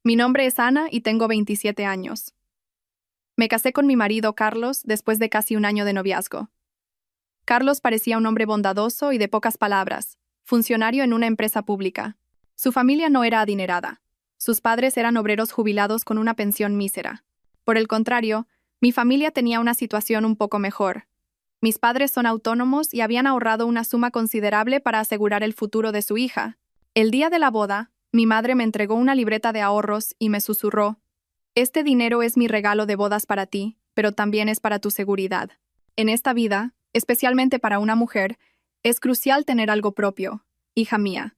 Mi nombre es Ana y tengo 27 años. Me casé con mi marido Carlos después de casi un año de noviazgo. Carlos parecía un hombre bondadoso y de pocas palabras, funcionario en una empresa pública. Su familia no era adinerada. Sus padres eran obreros jubilados con una pensión mísera. Por el contrario, mi familia tenía una situación un poco mejor. Mis padres son autónomos y habían ahorrado una suma considerable para asegurar el futuro de su hija. El día de la boda, mi madre me entregó una libreta de ahorros y me susurró: "Este dinero es mi regalo de bodas para ti, pero también es para tu seguridad. En esta vida, especialmente para una mujer, es crucial tener algo propio, hija mía.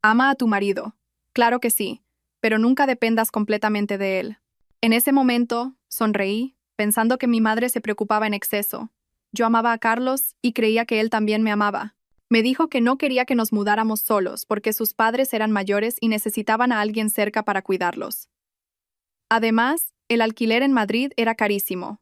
Ama a tu marido, claro que sí, pero nunca dependas completamente de él". En ese momento, sonreí, pensando que mi madre se preocupaba en exceso. Yo amaba a Carlos y creía que él también me amaba. Me dijo que no quería que nos mudáramos solos porque sus padres eran mayores y necesitaban a alguien cerca para cuidarlos. Además, el alquiler en Madrid era carísimo,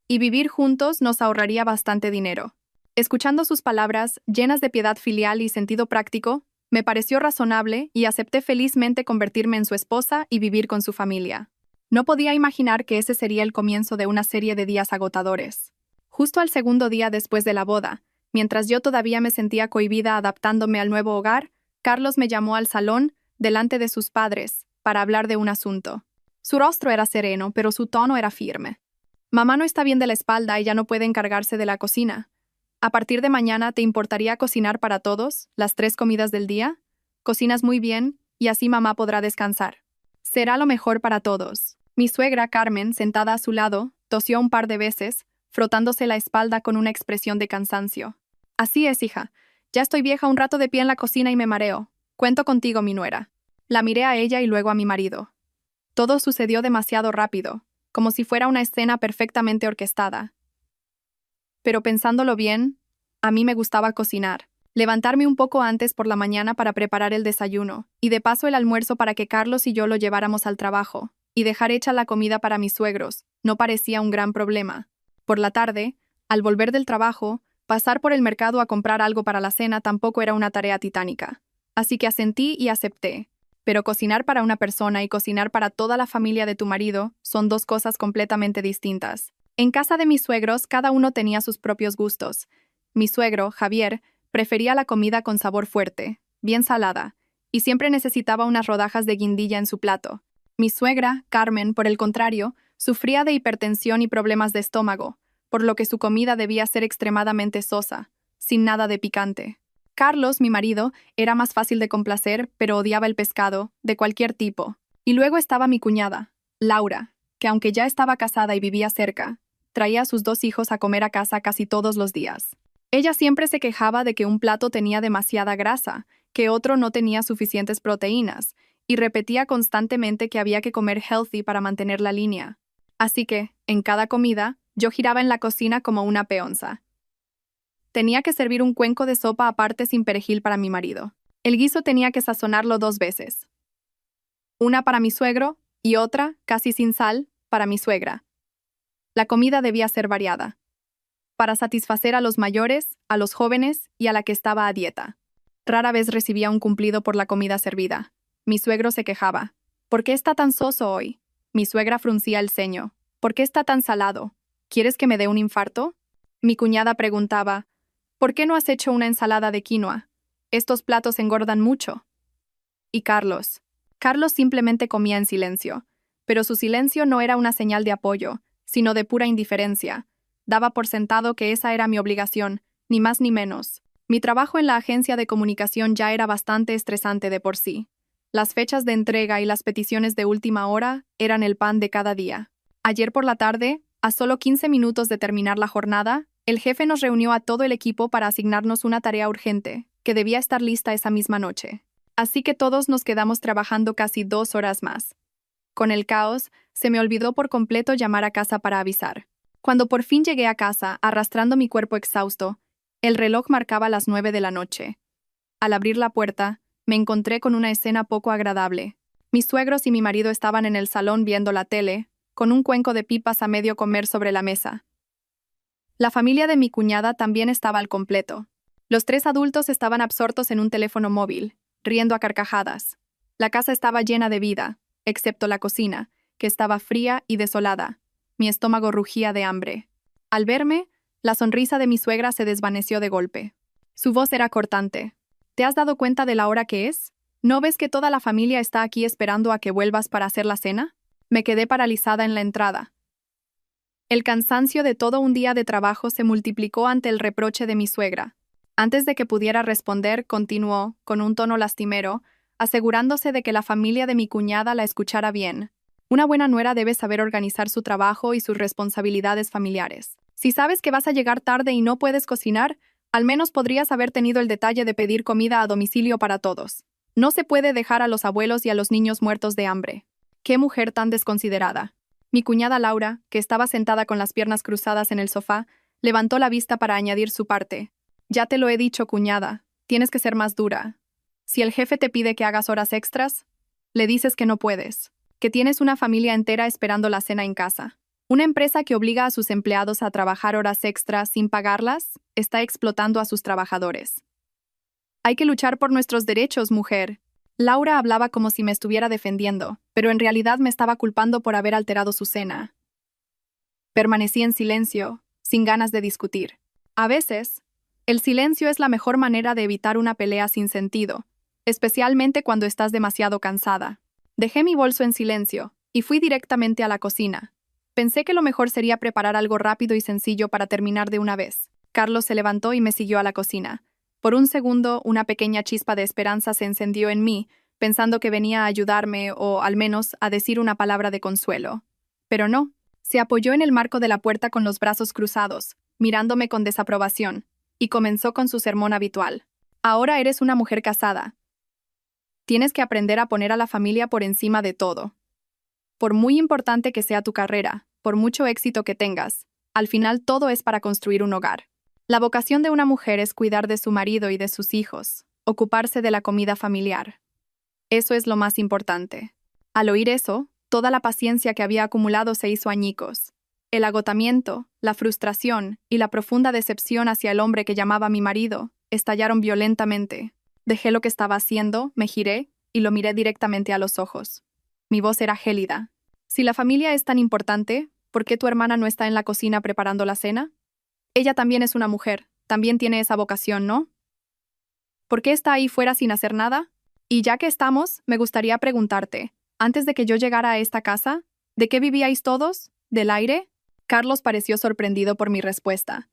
y vivir juntos nos ahorraría bastante dinero. Escuchando sus palabras, llenas de piedad filial y sentido práctico, me pareció razonable y acepté felizmente convertirme en su esposa y vivir con su familia. No podía imaginar que ese sería el comienzo de una serie de días agotadores. Justo al segundo día después de la boda, mientras yo todavía me sentía cohibida adaptándome al nuevo hogar, Carlos me llamó al salón, delante de sus padres, para hablar de un asunto. Su rostro era sereno, pero su tono era firme. Mamá no está bien de la espalda y ya no puede encargarse de la cocina. A partir de mañana, ¿te importaría cocinar para todos, las 3 comidas del día? Cocinas muy bien, y así mamá podrá descansar. Será lo mejor para todos. Mi suegra, Carmen, sentada a su lado, tosió un par de veces, frotándose la espalda con una expresión de cansancio. Así es, hija. Ya estoy vieja, un rato de pie en la cocina y me mareo. Cuento contigo, mi nuera. La miré a ella y luego a mi marido. Todo sucedió demasiado rápido, como si fuera una escena perfectamente orquestada. Pero pensándolo bien, a mí me gustaba cocinar. Levantarme un poco antes por la mañana para preparar el desayuno, y de paso el almuerzo para que Carlos y yo lo lleváramos al trabajo, y dejar hecha la comida para mis suegros, no parecía un gran problema. Por la tarde, al volver del trabajo, pasar por el mercado a comprar algo para la cena tampoco era una tarea titánica. Así que asentí y acepté. Pero cocinar para una persona y cocinar para toda la familia de tu marido son dos cosas completamente distintas. En casa de mis suegros, cada uno tenía sus propios gustos. Mi suegro, Javier, prefería la comida con sabor fuerte, bien salada, y siempre necesitaba unas rodajas de guindilla en su plato. Mi suegra, Carmen, por el contrario, sufría de hipertensión y problemas de estómago, por lo que su comida debía ser extremadamente sosa, sin nada de picante. Carlos, mi marido, era más fácil de complacer, pero odiaba el pescado, de cualquier tipo. Y luego estaba mi cuñada, Laura, que aunque ya estaba casada y vivía cerca, traía a sus 2 hijos a comer a casa casi todos los días. Ella siempre se quejaba de que un plato tenía demasiada grasa, que otro no tenía suficientes proteínas, y repetía constantemente que había que comer healthy para mantener la línea. Así que, en cada comida, yo giraba en la cocina como una peonza. Tenía que servir un cuenco de sopa aparte sin perejil para mi marido. El guiso tenía que sazonarlo 2 veces. Una para mi suegro y otra, casi sin sal, para mi suegra. La comida debía ser variada, para satisfacer a los mayores, a los jóvenes y a la que estaba a dieta. Rara vez recibía un cumplido por la comida servida. Mi suegro se quejaba: "¿Por qué está tan soso hoy?". Mi suegra fruncía el ceño: "¿Por qué está tan salado? ¿Quieres que me dé un infarto?". Mi cuñada preguntaba: "¿Por qué no has hecho una ensalada de quinoa? Estos platos engordan mucho". Y Carlos simplemente comía en silencio, pero su silencio no era una señal de apoyo, sino de pura indiferencia. Daba por sentado que esa era mi obligación, ni más ni menos. Mi trabajo en la agencia de comunicación ya era bastante estresante de por sí. Las fechas de entrega y las peticiones de última hora eran el pan de cada día. Ayer por la tarde, a solo 15 minutos de terminar la jornada, el jefe nos reunió a todo el equipo para asignarnos una tarea urgente, que debía estar lista esa misma noche. Así que todos nos quedamos trabajando casi 2 horas más. Con el caos, se me olvidó por completo llamar a casa para avisar. Cuando por fin llegué a casa, arrastrando mi cuerpo exhausto, el reloj marcaba las 9 de la noche. Al abrir la puerta, me encontré con una escena poco agradable. Mis suegros y mi marido estaban en el salón viendo la tele, con un cuenco de pipas a medio comer sobre la mesa. La familia de mi cuñada también estaba al completo. Los 3 adultos estaban absortos en un teléfono móvil, riendo a carcajadas. La casa estaba llena de vida, excepto la cocina, que estaba fría y desolada. Mi estómago rugía de hambre. Al verme, la sonrisa de mi suegra se desvaneció de golpe. Su voz era cortante. ¿Te has dado cuenta de la hora que es? ¿No ves que toda la familia está aquí esperando a que vuelvas para hacer la cena? Me quedé paralizada en la entrada. El cansancio de todo un día de trabajo se multiplicó ante el reproche de mi suegra. Antes de que pudiera responder, continuó, con un tono lastimero, asegurándose de que la familia de mi cuñada la escuchara bien. Una buena nuera debe saber organizar su trabajo y sus responsabilidades familiares. Si sabes que vas a llegar tarde y no puedes cocinar, al menos podrías haber tenido el detalle de pedir comida a domicilio para todos. No se puede dejar a los abuelos y a los niños muertos de hambre. ¡Qué mujer tan desconsiderada! Mi cuñada Laura, que estaba sentada con las piernas cruzadas en el sofá, levantó la vista para añadir su parte. Ya te lo he dicho, cuñada, tienes que ser más dura. Si el jefe te pide que hagas horas extras, le dices que no puedes, que tienes una familia entera esperando la cena en casa. Una empresa que obliga a sus empleados a trabajar horas extras sin pagarlas está explotando a sus trabajadores. Hay que luchar por nuestros derechos, mujer. Laura hablaba como si me estuviera defendiendo, pero en realidad me estaba culpando por haber alterado su cena. Permanecí en silencio, sin ganas de discutir. A veces, el silencio es la mejor manera de evitar una pelea sin sentido, especialmente cuando estás demasiado cansada. Dejé mi bolso en silencio y fui directamente a la cocina. Pensé que lo mejor sería preparar algo rápido y sencillo para terminar de una vez. Carlos se levantó y me siguió a la cocina. Por un segundo, una pequeña chispa de esperanza se encendió en mí, pensando que venía a ayudarme o, al menos, a decir una palabra de consuelo. Pero no. Se apoyó en el marco de la puerta con los brazos cruzados, mirándome con desaprobación, y comenzó con su sermón habitual. Ahora eres una mujer casada. Tienes que aprender a poner a la familia por encima de todo. Por muy importante que sea tu carrera, por mucho éxito que tengas, al final todo es para construir un hogar. La vocación de una mujer es cuidar de su marido y de sus hijos, ocuparse de la comida familiar. Eso es lo más importante. Al oír eso, toda la paciencia que había acumulado se hizo añicos. El agotamiento, la frustración y la profunda decepción hacia el hombre que llamaba mi marido estallaron violentamente. Dejé lo que estaba haciendo, me giré y lo miré directamente a los ojos. Mi voz era gélida. Si la familia es tan importante, ¿por qué tu hermana no está en la cocina preparando la cena? Ella también es una mujer, también tiene esa vocación, ¿no? ¿Por qué está ahí fuera sin hacer nada? Y ya que estamos, me gustaría preguntarte, antes de que yo llegara a esta casa, ¿de qué vivíais todos? ¿Del aire? Carlos pareció sorprendido por mi respuesta.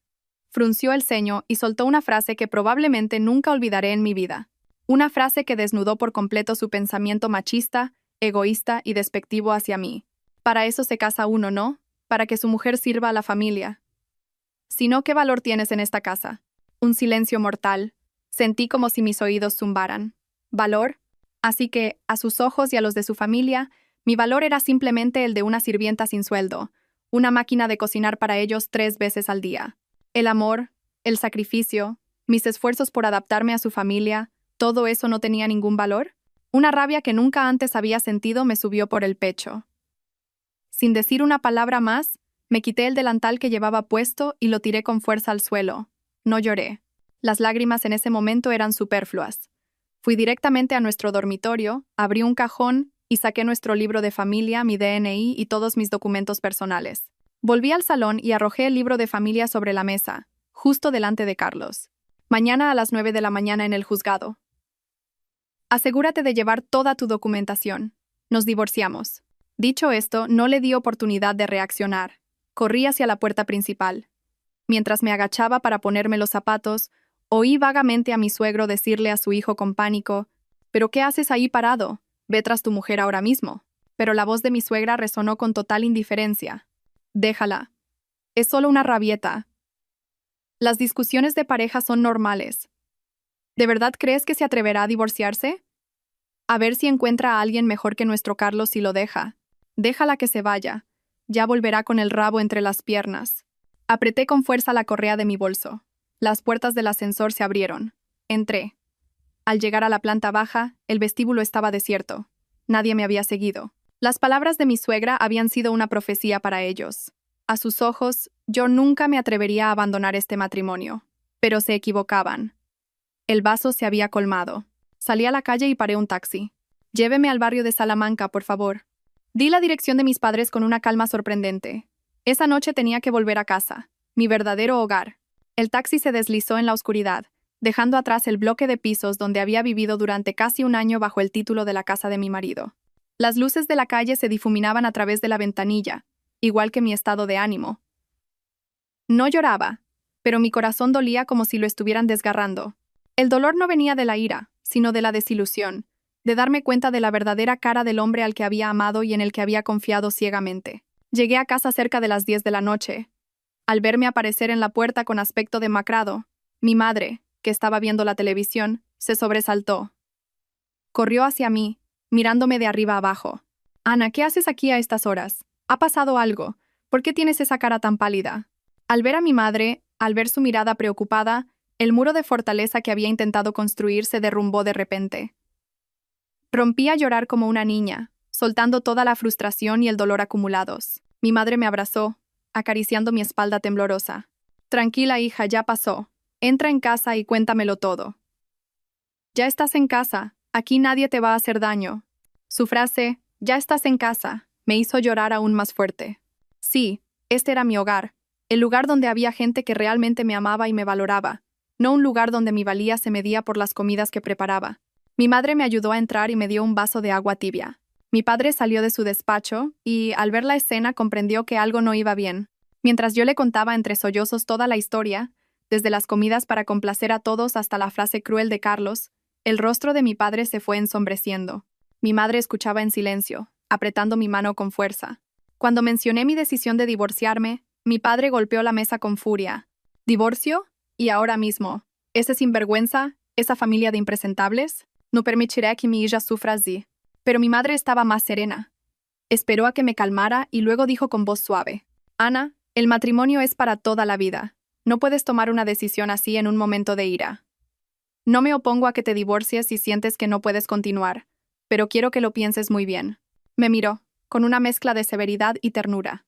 Frunció el ceño y soltó una frase que probablemente nunca olvidaré en mi vida. Una frase que desnudó por completo su pensamiento machista, egoísta y despectivo hacia mí. Para eso se casa uno, ¿no? Para que su mujer sirva a la familia. Si no, ¿qué valor tienes en esta casa? Un silencio mortal. Sentí como si mis oídos zumbaran. ¿Valor? Así que, a sus ojos y a los de su familia, mi valor era simplemente el de una sirvienta sin sueldo, una máquina de cocinar para ellos 3 veces al día. El amor, el sacrificio, mis esfuerzos por adaptarme a su familia, ¿todo eso no tenía ningún valor? Una rabia que nunca antes había sentido me subió por el pecho. Sin decir una palabra más, me quité el delantal que llevaba puesto y lo tiré con fuerza al suelo. No lloré. Las lágrimas en ese momento eran superfluas. Fui directamente a nuestro dormitorio, abrí un cajón y saqué nuestro libro de familia, mi DNI y todos mis documentos personales. Volví al salón y arrojé el libro de familia sobre la mesa, justo delante de Carlos. Mañana a las 9 de la mañana en el juzgado. Asegúrate de llevar toda tu documentación. Nos divorciamos. Dicho esto, no le di oportunidad de reaccionar. Corrí hacia la puerta principal. Mientras me agachaba para ponerme los zapatos, oí vagamente a mi suegro decirle a su hijo con pánico: «¿Pero qué haces ahí parado? Ve tras tu mujer ahora mismo». Pero la voz de mi suegra resonó con total indiferencia. «Déjala. Es solo una rabieta. Las discusiones de pareja son normales. ¿De verdad crees que se atreverá a divorciarse? A ver si encuentra a alguien mejor que nuestro Carlos y lo deja. Déjala que se vaya. Ya volverá con el rabo entre las piernas». Apreté con fuerza la correa de mi bolso. Las puertas del ascensor se abrieron. Entré. Al llegar a la planta baja, el vestíbulo estaba desierto. Nadie me había seguido. Las palabras de mi suegra habían sido una profecía para ellos. A sus ojos, yo nunca me atrevería a abandonar este matrimonio. Pero se equivocaban. El vaso se había colmado. Salí a la calle y paré un taxi. Lléveme al barrio de Salamanca, por favor. Di la dirección de mis padres con una calma sorprendente. Esa noche tenía que volver a casa, mi verdadero hogar. El taxi se deslizó en la oscuridad, dejando atrás el bloque de pisos donde había vivido durante casi un año bajo el título de la casa de mi marido. Las luces de la calle se difuminaban a través de la ventanilla, igual que mi estado de ánimo. No lloraba, pero mi corazón dolía como si lo estuvieran desgarrando. El dolor no venía de la ira, sino de la desilusión, de darme cuenta de la verdadera cara del hombre al que había amado y en el que había confiado ciegamente. Llegué a casa cerca de las 10 de la noche. Al verme aparecer en la puerta con aspecto demacrado, mi madre, que estaba viendo la televisión, se sobresaltó. Corrió hacia mí, mirándome de arriba abajo. «Ana, ¿qué haces aquí a estas horas? ¿Ha pasado algo? ¿Por qué tienes esa cara tan pálida?» Al ver a mi madre, al ver su mirada preocupada, el muro de fortaleza que había intentado construir se derrumbó de repente. Rompí a llorar como una niña, soltando toda la frustración y el dolor acumulados. Mi madre me abrazó, acariciando mi espalda temblorosa. «Tranquila, hija, ya pasó. Entra en casa y cuéntamelo todo. Ya estás en casa, aquí nadie te va a hacer daño». Su frase, «ya estás en casa», me hizo llorar aún más fuerte. Sí, este era mi hogar, el lugar donde había gente que realmente me amaba y me valoraba, no un lugar donde mi valía se medía por las comidas que preparaba. Mi madre me ayudó a entrar y me dio un vaso de agua tibia. Mi padre salió de su despacho y, al ver la escena, comprendió que algo no iba bien. Mientras yo le contaba entre sollozos toda la historia, desde las comidas para complacer a todos hasta la frase cruel de Carlos, el rostro de mi padre se fue ensombreciendo. Mi madre escuchaba en silencio, apretando mi mano con fuerza. Cuando mencioné mi decisión de divorciarme, mi padre golpeó la mesa con furia. ¿Divorcio? ¿Y ahora mismo? ¿Ese sinvergüenza? ¿Esa familia de impresentables? No permitiré que mi hija sufra así. Pero mi madre estaba más serena. Esperó a que me calmara y luego dijo con voz suave: «Ana, el matrimonio es para toda la vida. No puedes tomar una decisión así en un momento de ira. No me opongo a que te divorcies si sientes que no puedes continuar, pero quiero que lo pienses muy bien». Me miró, con una mezcla de severidad y ternura.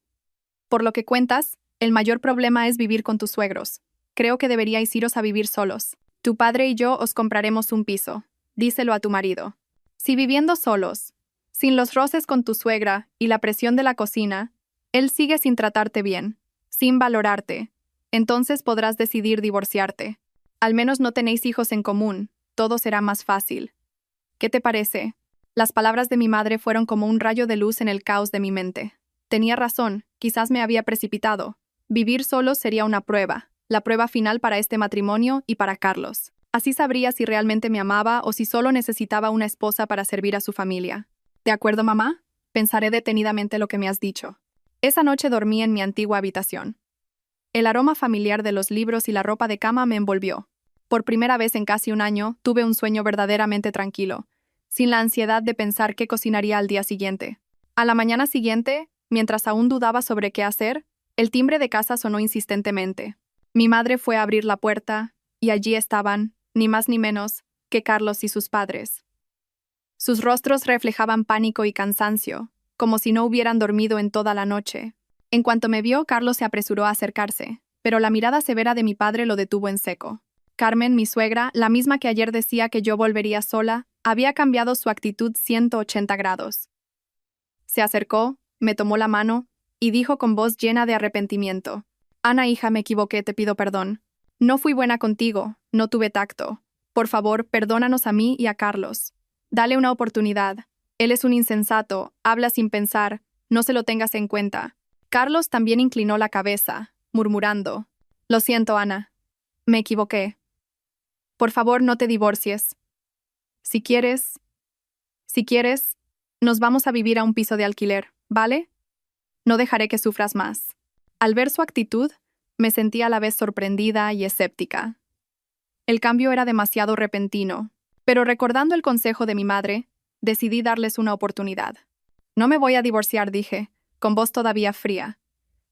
«Por lo que cuentas, el mayor problema es vivir con tus suegros. Creo que deberíais iros a vivir solos. Tu padre y yo os compraremos un piso. Díselo a tu marido. Si viviendo solos, sin los roces con tu suegra y la presión de la cocina, él sigue sin tratarte bien, sin valorarte, entonces podrás decidir divorciarte. Al menos no tenéis hijos en común, todo será más fácil. ¿Qué te parece?» Las palabras de mi madre fueron como un rayo de luz en el caos de mi mente. Tenía razón, quizás me había precipitado. Vivir solo sería una prueba, la prueba final para este matrimonio y para Carlos. Así sabría si realmente me amaba o si solo necesitaba una esposa para servir a su familia. «¿De acuerdo, mamá? Pensaré detenidamente lo que me has dicho». Esa noche dormí en mi antigua habitación. El aroma familiar de los libros y la ropa de cama me envolvió. Por primera vez en casi un año, tuve un sueño verdaderamente tranquilo, sin la ansiedad de pensar qué cocinaría al día siguiente. A la mañana siguiente, mientras aún dudaba sobre qué hacer, el timbre de casa sonó insistentemente. Mi madre fue a abrir la puerta, y allí estaban, ni más ni menos, que Carlos y sus padres. Sus rostros reflejaban pánico y cansancio, como si no hubieran dormido en toda la noche. En cuanto me vio, Carlos se apresuró a acercarse, pero la mirada severa de mi padre lo detuvo en seco. Carmen, mi suegra, la misma que ayer decía que yo volvería sola, había cambiado su actitud 180 grados. Se acercó, me tomó la mano, y dijo con voz llena de arrepentimiento: «Ana, hija, me equivoqué, te pido perdón. No fui buena contigo, no tuve tacto. Por favor, perdónanos a mí y a Carlos. Dale una oportunidad. Él es un insensato, habla sin pensar, no se lo tengas en cuenta». Carlos también inclinó la cabeza, murmurando: «Lo siento, Ana. Me equivoqué. Por favor, no te divorcies. Si quieres, nos vamos a vivir a un piso de alquiler, ¿vale? No dejaré que sufras más». Al ver su actitud, me sentí a la vez sorprendida y escéptica. El cambio era demasiado repentino, pero recordando el consejo de mi madre, decidí darles una oportunidad. «No me voy a divorciar», dije, con voz todavía fría.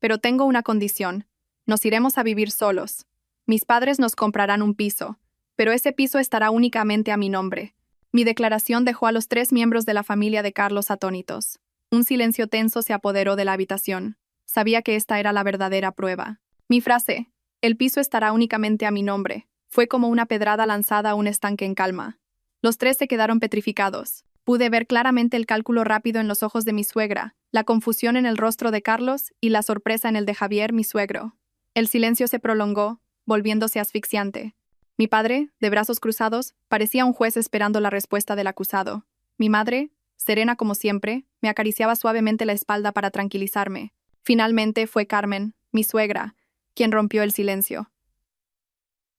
«Pero tengo una condición. Nos iremos a vivir solos. Mis padres nos comprarán un piso, pero ese piso estará únicamente a mi nombre». Mi declaración dejó a los 3 miembros de la familia de Carlos atónitos. Un silencio tenso se apoderó de la habitación. Sabía que esta era la verdadera prueba. Mi frase, «el piso estará únicamente a mi nombre», fue como una pedrada lanzada a un estanque en calma. Los 3 se quedaron petrificados. Pude ver claramente el cálculo rápido en los ojos de mi suegra, la confusión en el rostro de Carlos y la sorpresa en el de Javier, mi suegro. El silencio se prolongó, volviéndose asfixiante. Mi padre, de brazos cruzados, parecía un juez esperando la respuesta del acusado. Mi madre, serena como siempre, me acariciaba suavemente la espalda para tranquilizarme. Finalmente fue Carmen, mi suegra, quien rompió el silencio.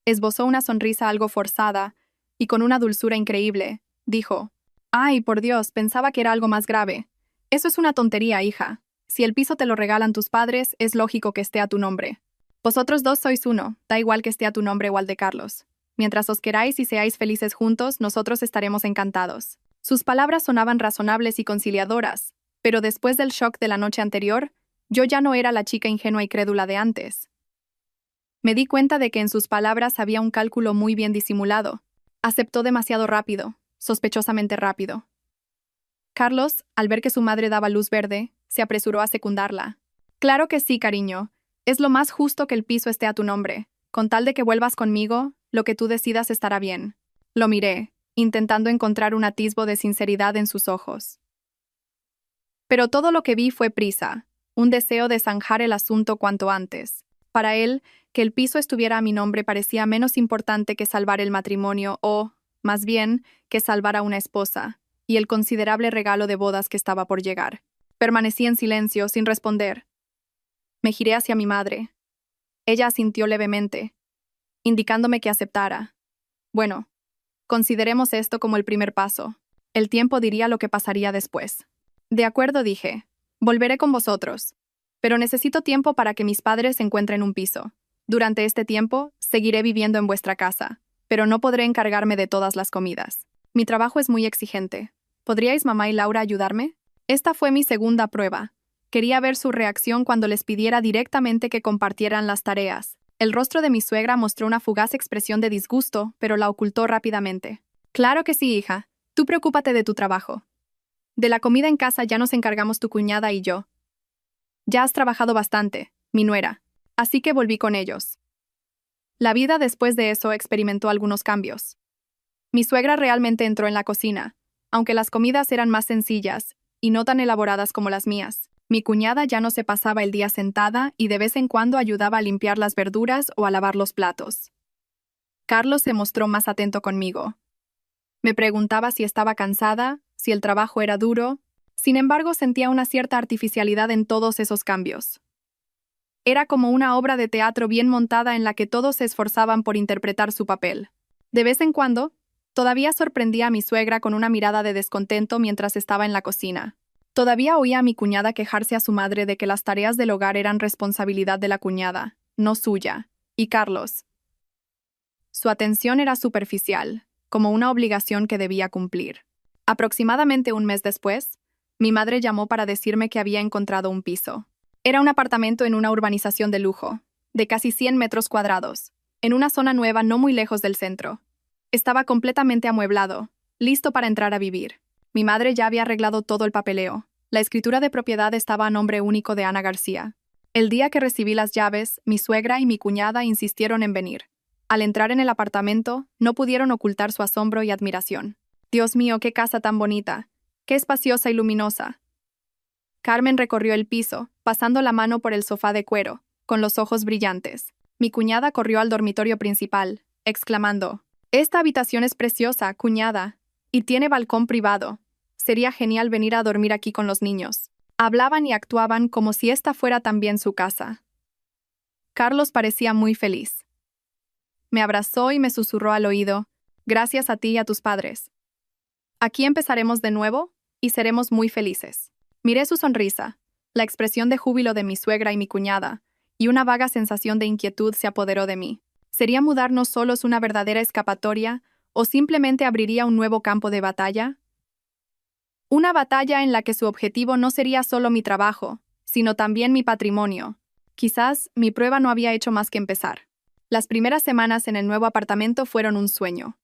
Esbozó una sonrisa algo forzada y con una dulzura increíble, dijo: «Ay, por Dios, pensaba que era algo más grave. Eso es una tontería, hija. Si el piso te lo regalan tus padres, es lógico que esté a tu nombre. Vosotros dos sois uno, da igual que esté a tu nombre o al de Carlos. Mientras os queráis y seáis felices juntos, nosotros estaremos encantados». Sus palabras sonaban razonables y conciliadoras, pero después del shock de la noche anterior, yo ya no era la chica ingenua y crédula de antes. Me di cuenta de que en sus palabras había un cálculo muy bien disimulado. Aceptó demasiado rápido, sospechosamente rápido. Carlos, al ver que su madre daba luz verde, se apresuró a secundarla. «Claro que sí, cariño. Es lo más justo que el piso esté a tu nombre. Con tal de que vuelvas conmigo, lo que tú decidas estará bien». Lo miré, intentando encontrar un atisbo de sinceridad en sus ojos. Pero todo lo que vi fue prisa, un deseo de zanjar el asunto cuanto antes. Para él, que el piso estuviera a mi nombre parecía menos importante que salvar el matrimonio o, más bien, que salvar a una esposa, y el considerable regalo de bodas que estaba por llegar. Permanecí en silencio, sin responder. Me giré hacia mi madre. Ella asintió levemente, indicándome que aceptara. Bueno, consideremos esto como el primer paso. El tiempo diría lo que pasaría después. De acuerdo, dije. Volveré con vosotros. Pero necesito tiempo para que mis padres encuentren un piso. Durante este tiempo, seguiré viviendo en vuestra casa, pero no podré encargarme de todas las comidas. Mi trabajo es muy exigente. ¿Podríais mamá y Laura ayudarme? Esta fue mi segunda prueba. Quería ver su reacción cuando les pidiera directamente que compartieran las tareas. El rostro de mi suegra mostró una fugaz expresión de disgusto, pero la ocultó rápidamente. «Claro que sí, hija. Tú preocúpate de tu trabajo. De la comida en casa ya nos encargamos tu cuñada y yo. Ya has trabajado bastante, mi nuera, así que volví con ellos». La vida después de eso experimentó algunos cambios. Mi suegra realmente entró en la cocina, aunque las comidas eran más sencillas y no tan elaboradas como las mías. Mi cuñada ya no se pasaba el día sentada y de vez en cuando ayudaba a limpiar las verduras o a lavar los platos. Carlos se mostró más atento conmigo. Me preguntaba si estaba cansada, si el trabajo era duro. Sin embargo, sentía una cierta artificialidad en todos esos cambios. Era como una obra de teatro bien montada en la que todos se esforzaban por interpretar su papel. De vez en cuando, todavía sorprendía a mi suegra con una mirada de descontento mientras estaba en la cocina. Todavía oía a mi cuñada quejarse a su madre de que las tareas del hogar eran responsabilidad de la cuñada, no suya, y Carlos. Su atención era superficial, como una obligación que debía cumplir. Aproximadamente un mes después, mi madre llamó para decirme que había encontrado un piso. Era un apartamento en una urbanización de lujo, de casi 100 metros cuadrados, en una zona nueva no muy lejos del centro. Estaba completamente amueblado, listo para entrar a vivir. Mi madre ya había arreglado todo el papeleo. La escritura de propiedad estaba a nombre único de Ana García. El día que recibí las llaves, mi suegra y mi cuñada insistieron en venir. Al entrar en el apartamento, no pudieron ocultar su asombro y admiración. «Dios mío, qué casa tan bonita, qué espaciosa y luminosa». Carmen recorrió el piso, pasando la mano por el sofá de cuero, con los ojos brillantes. Mi cuñada corrió al dormitorio principal, exclamando: «Esta habitación es preciosa, cuñada, y tiene balcón privado. Sería genial venir a dormir aquí con los niños». Hablaban y actuaban como si esta fuera también su casa. Carlos parecía muy feliz. Me abrazó y me susurró al oído: «Gracias a ti y a tus padres. Aquí empezaremos de nuevo y seremos muy felices». Miré su sonrisa, la expresión de júbilo de mi suegra y mi cuñada, y una vaga sensación de inquietud se apoderó de mí. ¿Sería mudarnos solos una verdadera escapatoria o simplemente abriría un nuevo campo de batalla? Una batalla en la que su objetivo no sería solo mi trabajo, sino también mi patrimonio. Quizás mi prueba no había hecho más que empezar. Las primeras semanas en el nuevo apartamento fueron un sueño.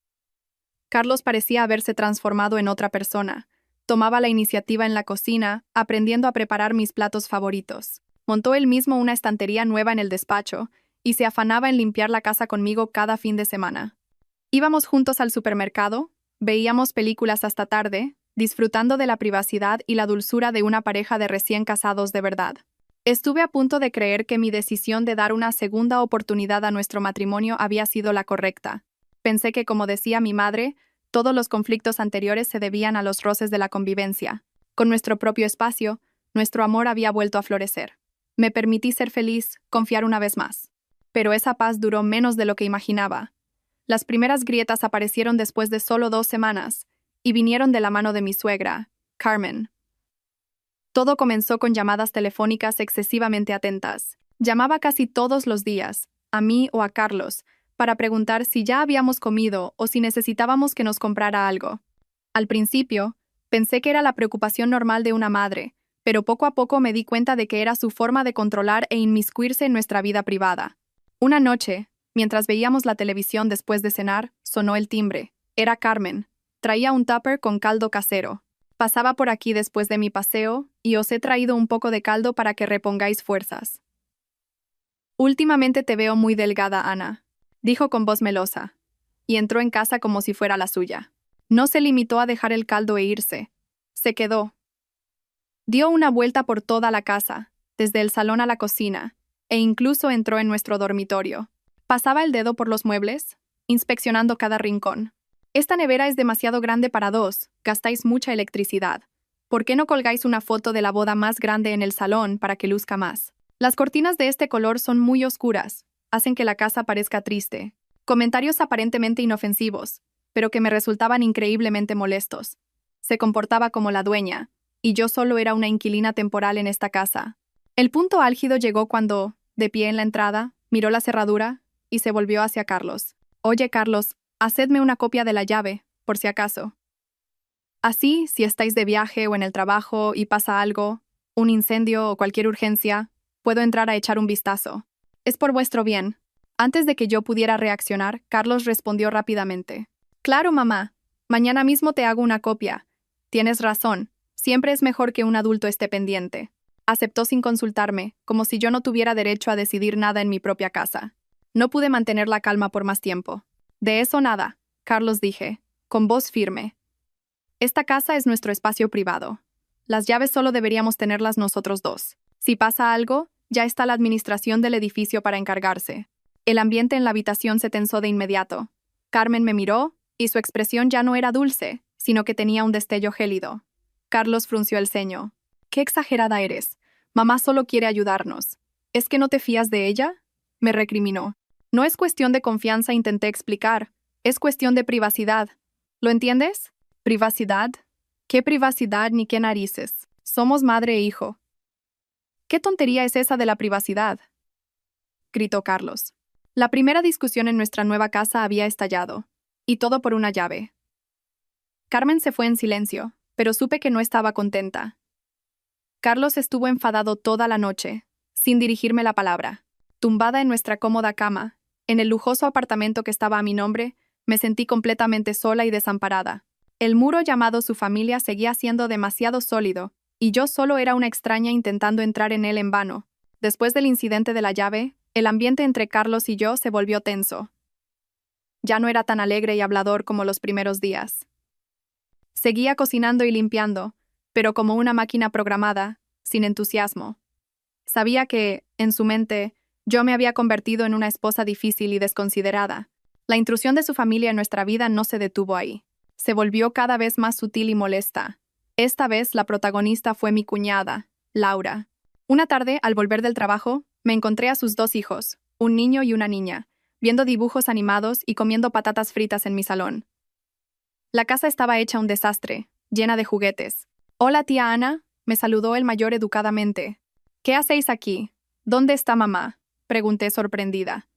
Carlos parecía haberse transformado en otra persona. Tomaba la iniciativa en la cocina, aprendiendo a preparar mis platos favoritos. Montó él mismo una estantería nueva en el despacho y se afanaba en limpiar la casa conmigo cada fin de semana. Íbamos juntos al supermercado, veíamos películas hasta tarde, disfrutando de la privacidad y la dulzura de una pareja de recién casados de verdad. Estuve a punto de creer que mi decisión de dar una segunda oportunidad a nuestro matrimonio había sido la correcta. Pensé que, como decía mi madre, todos los conflictos anteriores se debían a los roces de la convivencia. Con nuestro propio espacio, nuestro amor había vuelto a florecer. Me permití ser feliz, confiar una vez más. Pero esa paz duró menos de lo que imaginaba. Las primeras grietas aparecieron después de solo 2 semanas, y vinieron de la mano de mi suegra, Carmen. Todo comenzó con llamadas telefónicas excesivamente atentas. Llamaba casi todos los días, a mí o a Carlos, para preguntar si ya habíamos comido o si necesitábamos que nos comprara algo. Al principio, pensé que era la preocupación normal de una madre, pero poco a poco me di cuenta de que era su forma de controlar e inmiscuirse en nuestra vida privada. Una noche, mientras veíamos la televisión después de cenar, sonó el timbre. Era Carmen. Traía un tupper con caldo casero. Pasaba por aquí después de mi paseo y os he traído un poco de caldo para que repongáis fuerzas. Últimamente te veo muy delgada, Ana, dijo con voz melosa, y entró en casa como si fuera la suya. No se limitó a dejar el caldo e irse. Se quedó. Dio una vuelta por toda la casa, desde el salón a la cocina, e incluso entró en nuestro dormitorio. Pasaba el dedo por los muebles, inspeccionando cada rincón. Esta nevera es demasiado grande para 2, gastáis mucha electricidad. ¿Por qué no colgáis una foto de la boda más grande en el salón para que luzca más? Las cortinas de este color son muy oscuras, hacen que la casa parezca triste. Comentarios aparentemente inofensivos, pero que me resultaban increíblemente molestos. Se comportaba como la dueña, y yo solo era una inquilina temporal en esta casa. El punto álgido llegó cuando, de pie en la entrada, miró la cerradura y se volvió hacia Carlos. Oye, Carlos, hacedme una copia de la llave, por si acaso. Así, si estáis de viaje o en el trabajo y pasa algo, un incendio o cualquier urgencia, puedo entrar a echar un vistazo. Es por vuestro bien. Antes de que yo pudiera reaccionar, Carlos respondió rápidamente. Claro, mamá. Mañana mismo te hago una copia. Tienes razón. Siempre es mejor que un adulto esté pendiente. Aceptó sin consultarme, como si yo no tuviera derecho a decidir nada en mi propia casa. No pude mantener la calma por más tiempo. De eso nada, Carlos dije, con voz firme. Esta casa es nuestro espacio privado. Las llaves solo deberíamos tenerlas nosotros dos. Si pasa algo, ya está la administración del edificio para encargarse. El ambiente en la habitación se tensó de inmediato. Carmen me miró, y su expresión ya no era dulce, sino que tenía un destello gélido. Carlos frunció el ceño. «Qué exagerada eres. Mamá solo quiere ayudarnos. ¿Es que no te fías de ella?», me recriminó. «No es cuestión de confianza», intenté explicar. «Es cuestión de privacidad. ¿Lo entiendes? ¿Privacidad? ¿Qué privacidad ni qué narices? Somos madre e hijo». «¿Qué tontería es esa de la privacidad?», gritó Carlos. La primera discusión en nuestra nueva casa había estallado, y todo por una llave. Carmen se fue en silencio, pero supe que no estaba contenta. Carlos estuvo enfadado toda la noche, sin dirigirme la palabra. Tumbada en nuestra cómoda cama, en el lujoso apartamento que estaba a mi nombre, me sentí completamente sola y desamparada. El muro llamado su familia seguía siendo demasiado sólido, y yo solo era una extraña intentando entrar en él en vano. Después del incidente de la llave, el ambiente entre Carlos y yo se volvió tenso. Ya no era tan alegre y hablador como los primeros días. Seguía cocinando y limpiando, pero como una máquina programada, sin entusiasmo. Sabía que, en su mente, yo me había convertido en una esposa difícil y desconsiderada. La intrusión de su familia en nuestra vida no se detuvo ahí. Se volvió cada vez más sutil y molesta. Esta vez la protagonista fue mi cuñada, Laura. Una tarde, al volver del trabajo, me encontré a sus 2 hijos, un niño y una niña, viendo dibujos animados y comiendo patatas fritas en mi salón. La casa estaba hecha un desastre, llena de juguetes. «Hola, tía Ana», me saludó el mayor educadamente. «¿Qué hacéis aquí? ¿Dónde está mamá?», pregunté sorprendida.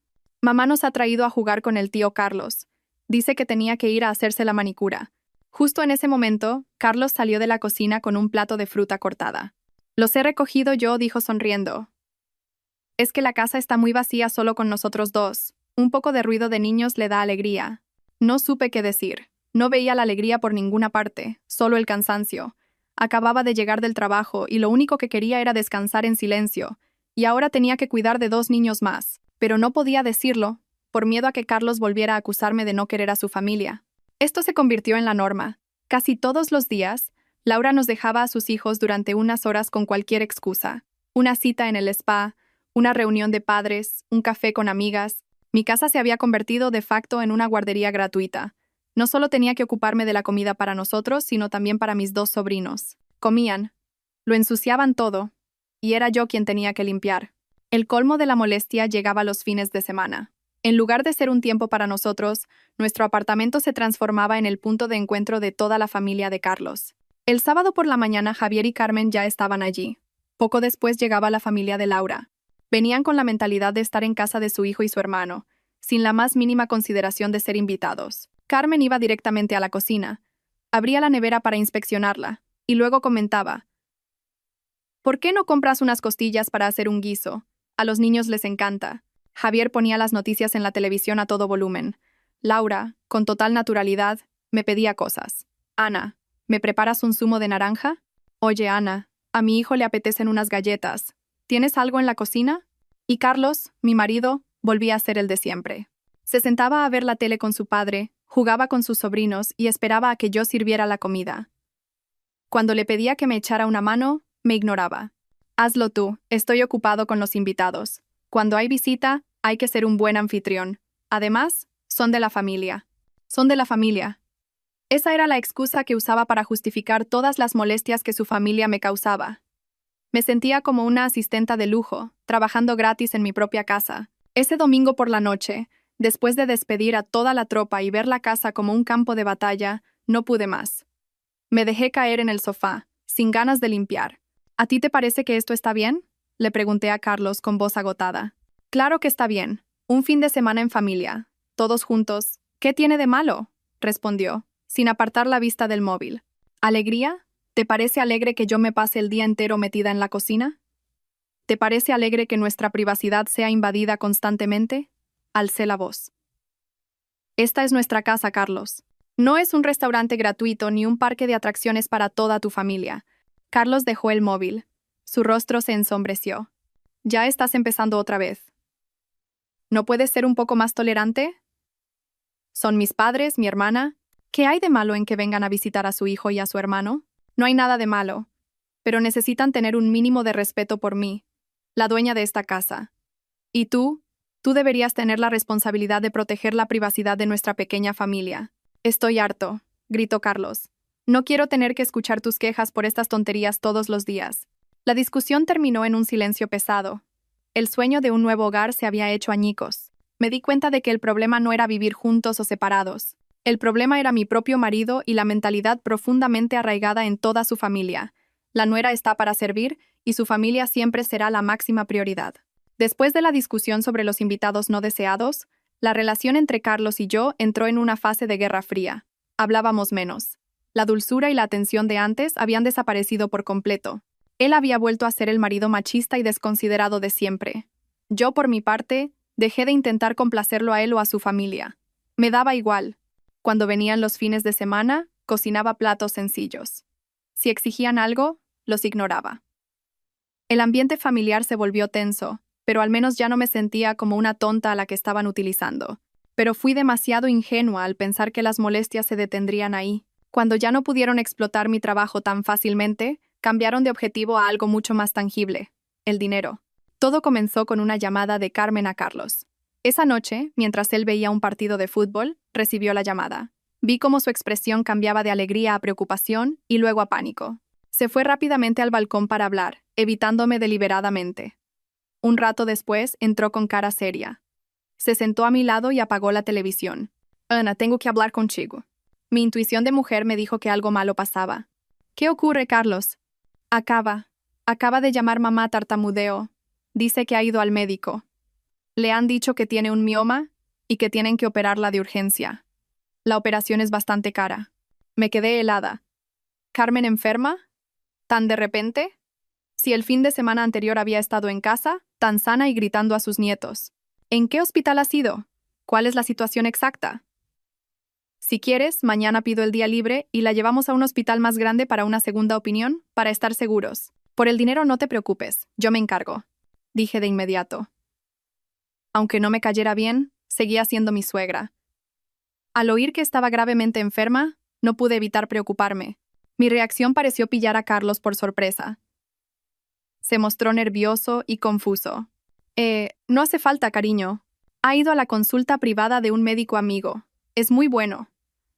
«Mamá nos ha traído a jugar con el tío Carlos. Dice que tenía que ir a hacerse la manicura». Justo en ese momento, Carlos salió de la cocina con un plato de fruta cortada. «Los he recogido yo», dijo sonriendo. «Es que la casa está muy vacía solo con nosotros dos. Un poco de ruido de niños le da alegría». No supe qué decir. No veía la alegría por ninguna parte, solo el cansancio. Acababa de llegar del trabajo y lo único que quería era descansar en silencio, y ahora tenía que cuidar de 2 niños más, pero no podía decirlo, por miedo a que Carlos volviera a acusarme de no querer a su familia. Esto se convirtió en la norma. Casi todos los días, Laura nos dejaba a sus hijos durante unas horas con cualquier excusa. Una cita en el spa, una reunión de padres, un café con amigas. Mi casa se había convertido de facto en una guardería gratuita. No solo tenía que ocuparme de la comida para nosotros, sino también para mis dos sobrinos. Comían, lo ensuciaban todo, y era yo quien tenía que limpiar. El colmo de la molestia llegaba los fines de semana. En lugar de ser un tiempo para nosotros, nuestro apartamento se transformaba en el punto de encuentro de toda la familia de Carlos. El sábado por la mañana Javier y Carmen ya estaban allí. Poco después llegaba la familia de Laura. Venían con la mentalidad de estar en casa de su hijo y su hermano, sin la más mínima consideración de ser invitados. Carmen iba directamente a la cocina, abría la nevera para inspeccionarla, y luego comentaba: ¿por qué no compras unas costillas para hacer un guiso? A los niños les encanta. Javier ponía las noticias en la televisión a todo volumen. Laura, con total naturalidad, me pedía cosas. Ana, ¿me preparas un zumo de naranja? Oye, Ana, a mi hijo le apetecen unas galletas. ¿Tienes algo en la cocina? Y Carlos, mi marido, volvía a ser el de siempre. Se sentaba a ver la tele con su padre, jugaba con sus sobrinos y esperaba a que yo sirviera la comida. Cuando le pedía que me echara una mano, me ignoraba. Hazlo tú, estoy ocupado con los invitados. Cuando hay visita, hay que ser un buen anfitrión. Además, son de la familia. Son de la familia. Esa era la excusa que usaba para justificar todas las molestias que su familia me causaba. Me sentía como una asistenta de lujo, trabajando gratis en mi propia casa. Ese domingo por la noche, después de despedir a toda la tropa y ver la casa como un campo de batalla, no pude más. Me dejé caer en el sofá, sin ganas de limpiar. ¿A ti te parece que esto está bien?, le pregunté a Carlos con voz agotada. Claro que está bien. Un fin de semana en familia, todos juntos. ¿Qué tiene de malo?, respondió, sin apartar la vista del móvil. ¿Alegría? ¿Te parece alegre que yo me pase el día entero metida en la cocina? ¿Te parece alegre que nuestra privacidad sea invadida constantemente? Alcé la voz. Esta es nuestra casa, Carlos. No es un restaurante gratuito ni un parque de atracciones para toda tu familia. Carlos dejó el móvil. Su rostro se ensombreció. Ya estás empezando otra vez. ¿No puedes ser un poco más tolerante? Son mis padres, mi hermana. ¿Qué hay de malo en que vengan a visitar a su hijo y a su hermano? No hay nada de malo. Pero necesitan tener un mínimo de respeto por mí, la dueña de esta casa. Y tú deberías tener la responsabilidad de proteger la privacidad de nuestra pequeña familia. Estoy harto, gritó Carlos. No quiero tener que escuchar tus quejas por estas tonterías todos los días. La discusión terminó en un silencio pesado. El sueño de un nuevo hogar se había hecho añicos. Me di cuenta de que el problema no era vivir juntos o separados. El problema era mi propio marido y la mentalidad profundamente arraigada en toda su familia. La nuera está para servir y su familia siempre será la máxima prioridad. Después de la discusión sobre los invitados no deseados, la relación entre Carlos y yo entró en una fase de guerra fría. Hablábamos menos. La dulzura y la atención de antes habían desaparecido por completo. Él había vuelto a ser el marido machista y desconsiderado de siempre. Yo, por mi parte, dejé de intentar complacerlo a él o a su familia. Me daba igual. Cuando venían los fines de semana, cocinaba platos sencillos. Si exigían algo, los ignoraba. El ambiente familiar se volvió tenso, pero al menos ya no me sentía como una tonta a la que estaban utilizando. Pero fui demasiado ingenua al pensar que las molestias se detendrían ahí. Cuando ya no pudieron explotar mi trabajo tan fácilmente, cambiaron de objetivo a algo mucho más tangible: el dinero. Todo comenzó con una llamada de Carmen a Carlos. Esa noche, mientras él veía un partido de fútbol, recibió la llamada. Vi cómo su expresión cambiaba de alegría a preocupación y luego a pánico. Se fue rápidamente al balcón para hablar, evitándome deliberadamente. Un rato después, entró con cara seria. Se sentó a mi lado y apagó la televisión. Ana, tengo que hablar contigo. Mi intuición de mujer me dijo que algo malo pasaba. ¿Qué ocurre, Carlos? Acaba de llamar mamá, tartamudeo. Dice que ha ido al médico. Le han dicho que tiene un mioma y que tienen que operarla de urgencia. La operación es bastante cara. Me quedé helada. ¿Carmen enferma? ¿Tan de repente? Si el fin de semana anterior había estado en casa, tan sana y gritando a sus nietos. ¿En qué hospital ha sido? ¿Cuál es la situación exacta? Si quieres, mañana pido el día libre y la llevamos a un hospital más grande para una segunda opinión, para estar seguros. Por el dinero no te preocupes, yo me encargo, dije de inmediato. Aunque no me cayera bien, seguía siendo mi suegra. Al oír que estaba gravemente enferma, No pude evitar preocuparme. Mi reacción pareció pillar a Carlos por sorpresa. Se mostró nervioso y confuso. No hace falta, cariño. Ha ido a la consulta privada de un médico amigo. Es muy bueno.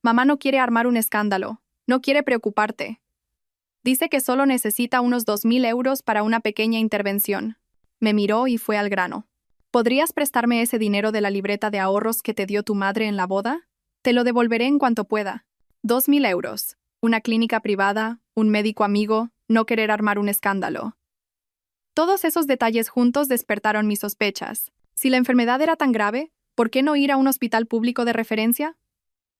Mamá no quiere armar un escándalo. No quiere preocuparte. Dice que solo necesita unos 2.000 euros para una pequeña intervención. Me miró y fue al grano. ¿Podrías prestarme ese dinero de la libreta de ahorros que te dio tu madre en la boda? Te lo devolveré en cuanto pueda. 2.000 euros. Una clínica privada, un médico amigo, no querer armar un escándalo. Todos esos detalles juntos despertaron mis sospechas. Si la enfermedad era tan grave, ¿por qué no ir a un hospital público de referencia?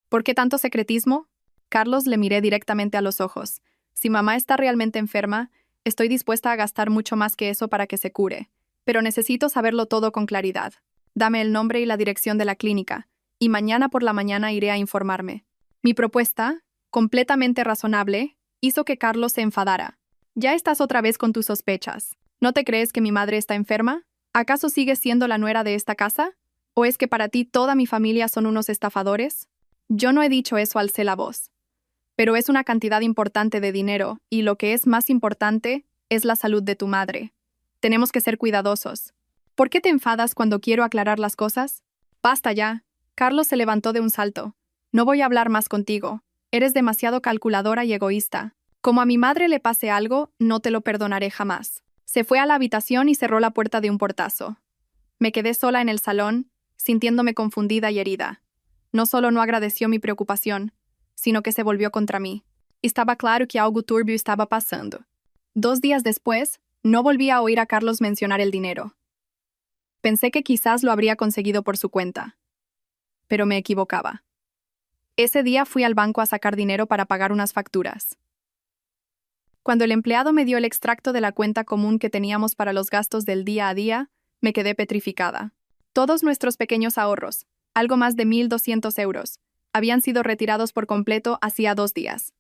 ¿Por qué tanto secretismo? Carlos le miré directamente a los ojos. Si mamá está realmente enferma, estoy dispuesta a gastar mucho más que eso para que se cure. Pero necesito saberlo todo con claridad. Dame el nombre y la dirección de la clínica, y mañana por la mañana iré a informarme. Mi propuesta, completamente razonable, hizo que Carlos se enfadara. Ya estás otra vez con tus sospechas. ¿No te crees que mi madre está enferma? ¿Acaso sigues siendo la nuera de esta casa? ¿O es que para ti toda mi familia son unos estafadores? Yo no he dicho eso, alcé la voz. Pero es una cantidad importante de dinero, y lo que es más importante es la salud de tu madre. Tenemos que ser cuidadosos. ¿Por qué te enfadas cuando quiero aclarar las cosas? Basta ya. Carlos se levantó de un salto. No voy a hablar más contigo. Eres demasiado calculadora y egoísta. Como a mi madre le pase algo, no te lo perdonaré jamás. Se fue a la habitación y cerró la puerta de un portazo. Me quedé sola en el salón, sintiéndome confundida y herida. No solo no agradeció mi preocupación, sino que se volvió contra mí. Estaba claro que algo turbio estaba pasando. 2 días después, no volví a oír a Carlos mencionar el dinero. Pensé que quizás lo habría conseguido por su cuenta. Pero me equivocaba. Ese día fui al banco a sacar dinero para pagar unas facturas. Cuando el empleado me dio el extracto de la cuenta común que teníamos para los gastos del día a día, me quedé petrificada. Todos nuestros pequeños ahorros, algo más de 1.200 euros, habían sido retirados por completo hacía 2 días.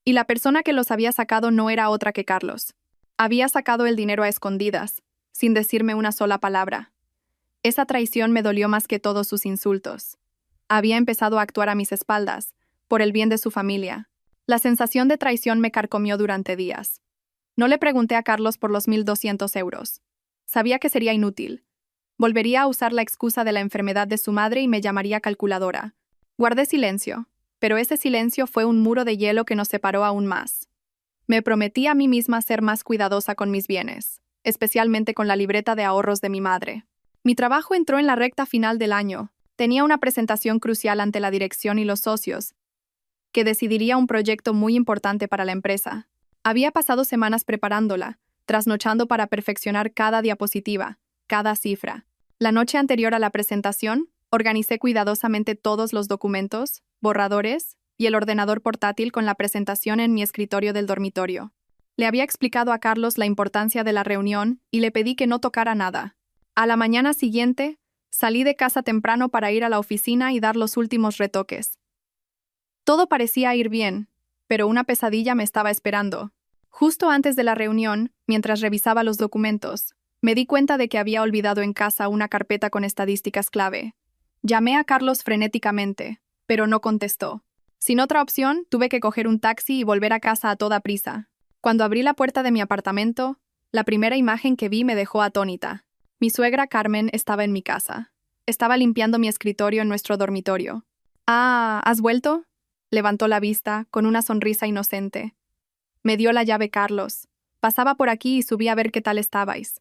Y la persona que los había sacado no era otra que Carlos. Había sacado el dinero a escondidas, sin decirme una sola palabra. Esa traición me dolió más que todos sus insultos. Había empezado a actuar a mis espaldas, por el bien de su familia. La sensación de traición me carcomió durante días. No le pregunté a Carlos por los 1.200 euros. Sabía que sería inútil. Volvería a usar la excusa de la enfermedad de su madre y me llamaría calculadora. Guardé silencio, pero ese silencio fue un muro de hielo que nos separó aún más. Me prometí a mí misma ser más cuidadosa con mis bienes, especialmente con la libreta de ahorros de mi madre. Mi trabajo entró en la recta final del año. Tenía una presentación crucial ante la dirección y los socios, que decidiría un proyecto muy importante para la empresa. Había pasado semanas preparándola, trasnochando para perfeccionar cada diapositiva, cada cifra. La noche anterior a la presentación, organicé cuidadosamente todos los documentos, borradores y el ordenador portátil con la presentación en mi escritorio del dormitorio. Le había explicado a Carlos la importancia de la reunión y le pedí que no tocara nada. A la mañana siguiente, salí de casa temprano para ir a la oficina y dar los últimos retoques. Todo parecía ir bien, pero una pesadilla me estaba esperando. Justo antes de la reunión, mientras revisaba los documentos, me di cuenta de que había olvidado en casa una carpeta con estadísticas clave. Llamé a Carlos frenéticamente, pero no contestó. Sin otra opción, tuve que coger un taxi y volver a casa a toda prisa. Cuando abrí la puerta de mi apartamento, la primera imagen que vi me dejó atónita. Mi suegra Carmen estaba en mi casa. Estaba limpiando mi escritorio en nuestro dormitorio. «Ah, ¿has vuelto?», levantó la vista, con una sonrisa inocente. Me dio la llave Carlos. Pasaba por aquí y subí a ver qué tal estabais.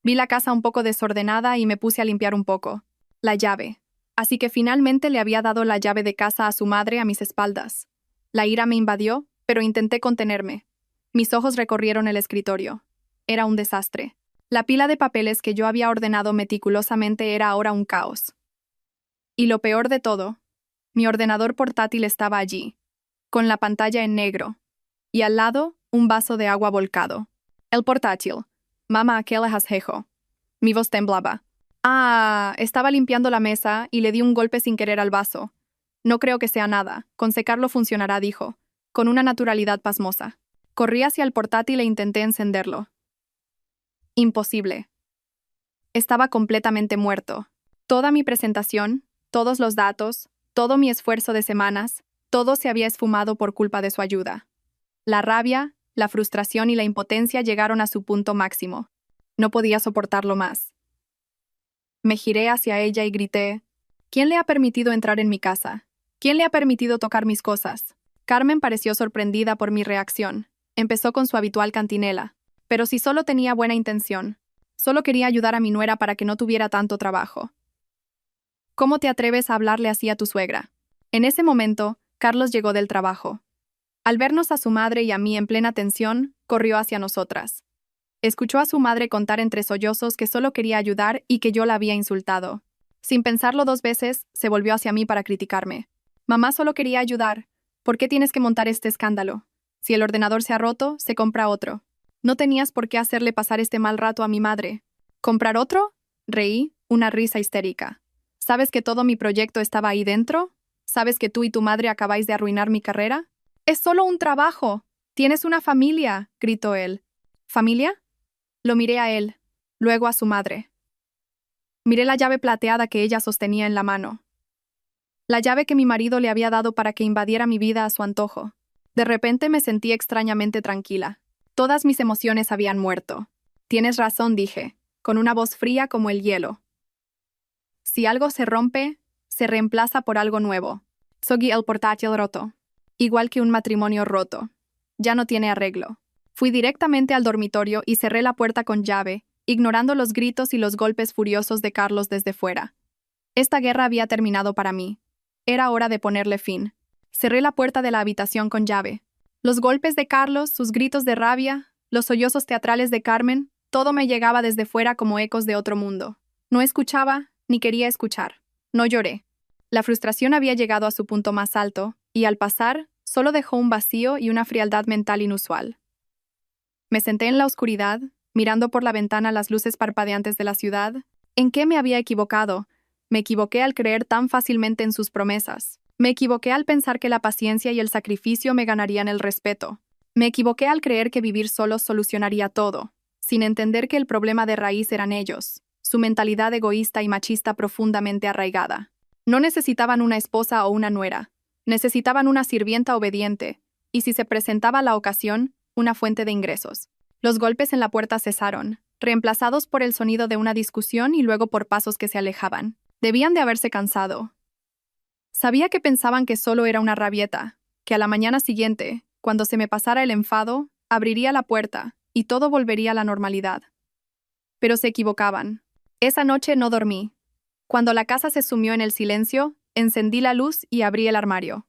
Vi la casa un poco desordenada y me puse a limpiar un poco. La llave. Así que finalmente le había dado la llave de casa a su madre a mis espaldas. La ira me invadió, pero intenté contenerme. Mis ojos recorrieron el escritorio. Era un desastre. La pila de papeles que yo había ordenado meticulosamente era ahora un caos. Y lo peor de todo, mi ordenador portátil estaba allí, con la pantalla en negro, y al lado, un vaso de agua volcado. El portátil. Mamá, aquel hasjejo. Mi voz temblaba. Estaba limpiando la mesa y le di un golpe sin querer al vaso. No creo que sea nada. Con secarlo funcionará, dijo, con una naturalidad pasmosa. Corrí hacia el portátil e intenté encenderlo. Imposible. Estaba completamente muerto. Toda mi presentación, todos los datos, todo mi esfuerzo de semanas, Todo se había esfumado por culpa de su ayuda. La rabia, la frustración y la impotencia llegaron a su punto máximo. No podía soportarlo más. Me giré hacia ella y grité: ¿Quién le ha permitido entrar en mi casa? ¿Quién le ha permitido tocar mis cosas? Carmen pareció sorprendida por mi reacción. Empezó con su habitual cantinela. Pero si solo tenía buena intención. Solo quería ayudar a mi nuera para que no tuviera tanto trabajo. ¿Cómo te atreves a hablarle así a tu suegra? En ese momento, Carlos llegó del trabajo. Al vernos a su madre y a mí en plena tensión, corrió hacia nosotras. Escuchó a su madre contar entre sollozos que solo quería ayudar y que yo la había insultado. Sin pensarlo 2 veces, se volvió hacia mí para criticarme. Mamá solo quería ayudar. ¿Por qué tienes que montar este escándalo? Si el ordenador se ha roto, se compra otro. No tenías por qué hacerle pasar este mal rato a mi madre. ¿Comprar otro? Reí, una risa histérica. ¿Sabes que todo mi proyecto estaba ahí dentro? ¿Sabes que tú y tu madre acabáis de arruinar mi carrera? ¡Es solo un trabajo! ¡Tienes una familia!, gritó él. ¿Familia? Lo miré a él, luego a su madre. Miré la llave plateada que ella sostenía en la mano. La llave que mi marido le había dado para que invadiera mi vida a su antojo. De repente me sentí extrañamente tranquila. Todas mis emociones habían muerto. Tienes razón, dije, con una voz fría como el hielo. Si algo se rompe, se reemplaza por algo nuevo. Soy el portátil roto. Igual que un matrimonio roto. Ya no tiene arreglo. Fui directamente al dormitorio y cerré la puerta con llave, ignorando los gritos y los golpes furiosos de Carlos desde fuera. Esta guerra había terminado para mí. Era hora de ponerle fin. Cerré la puerta de la habitación con llave. Los golpes de Carlos, sus gritos de rabia, los sollozos teatrales de Carmen, todo me llegaba desde fuera como ecos de otro mundo. No escuchaba, ni quería escuchar. No lloré. La frustración había llegado a su punto más alto, y al pasar, solo dejó un vacío y una frialdad mental inusual. Me senté en la oscuridad, mirando por la ventana las luces parpadeantes de la ciudad. ¿En qué me había equivocado? Me equivoqué al creer tan fácilmente en sus promesas. Me equivoqué al pensar que la paciencia y el sacrificio me ganarían el respeto. Me equivoqué al creer que vivir solo solucionaría todo, sin entender que el problema de raíz eran ellos, su mentalidad egoísta y machista profundamente arraigada. No necesitaban una esposa o una nuera, necesitaban una sirvienta obediente, y si se presentaba la ocasión, una fuente de ingresos. Los golpes en la puerta cesaron, reemplazados por el sonido de una discusión y luego por pasos que se alejaban. Debían de haberse cansado. Sabía que pensaban que solo era una rabieta, que a la mañana siguiente, cuando se me pasara el enfado, abriría la puerta y todo volvería a la normalidad. Pero se equivocaban. Esa noche no dormí. Cuando la casa se sumió en el silencio, encendí la luz y abrí el armario.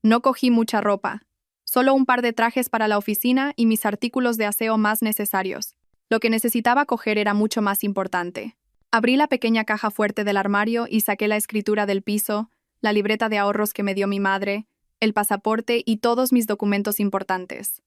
No cogí mucha ropa, solo un par de trajes para la oficina y mis artículos de aseo más necesarios. Lo que necesitaba coger era mucho más importante. Abrí la pequeña caja fuerte del armario y saqué la escritura del piso, la libreta de ahorros que me dio mi madre, el pasaporte y todos mis documentos importantes.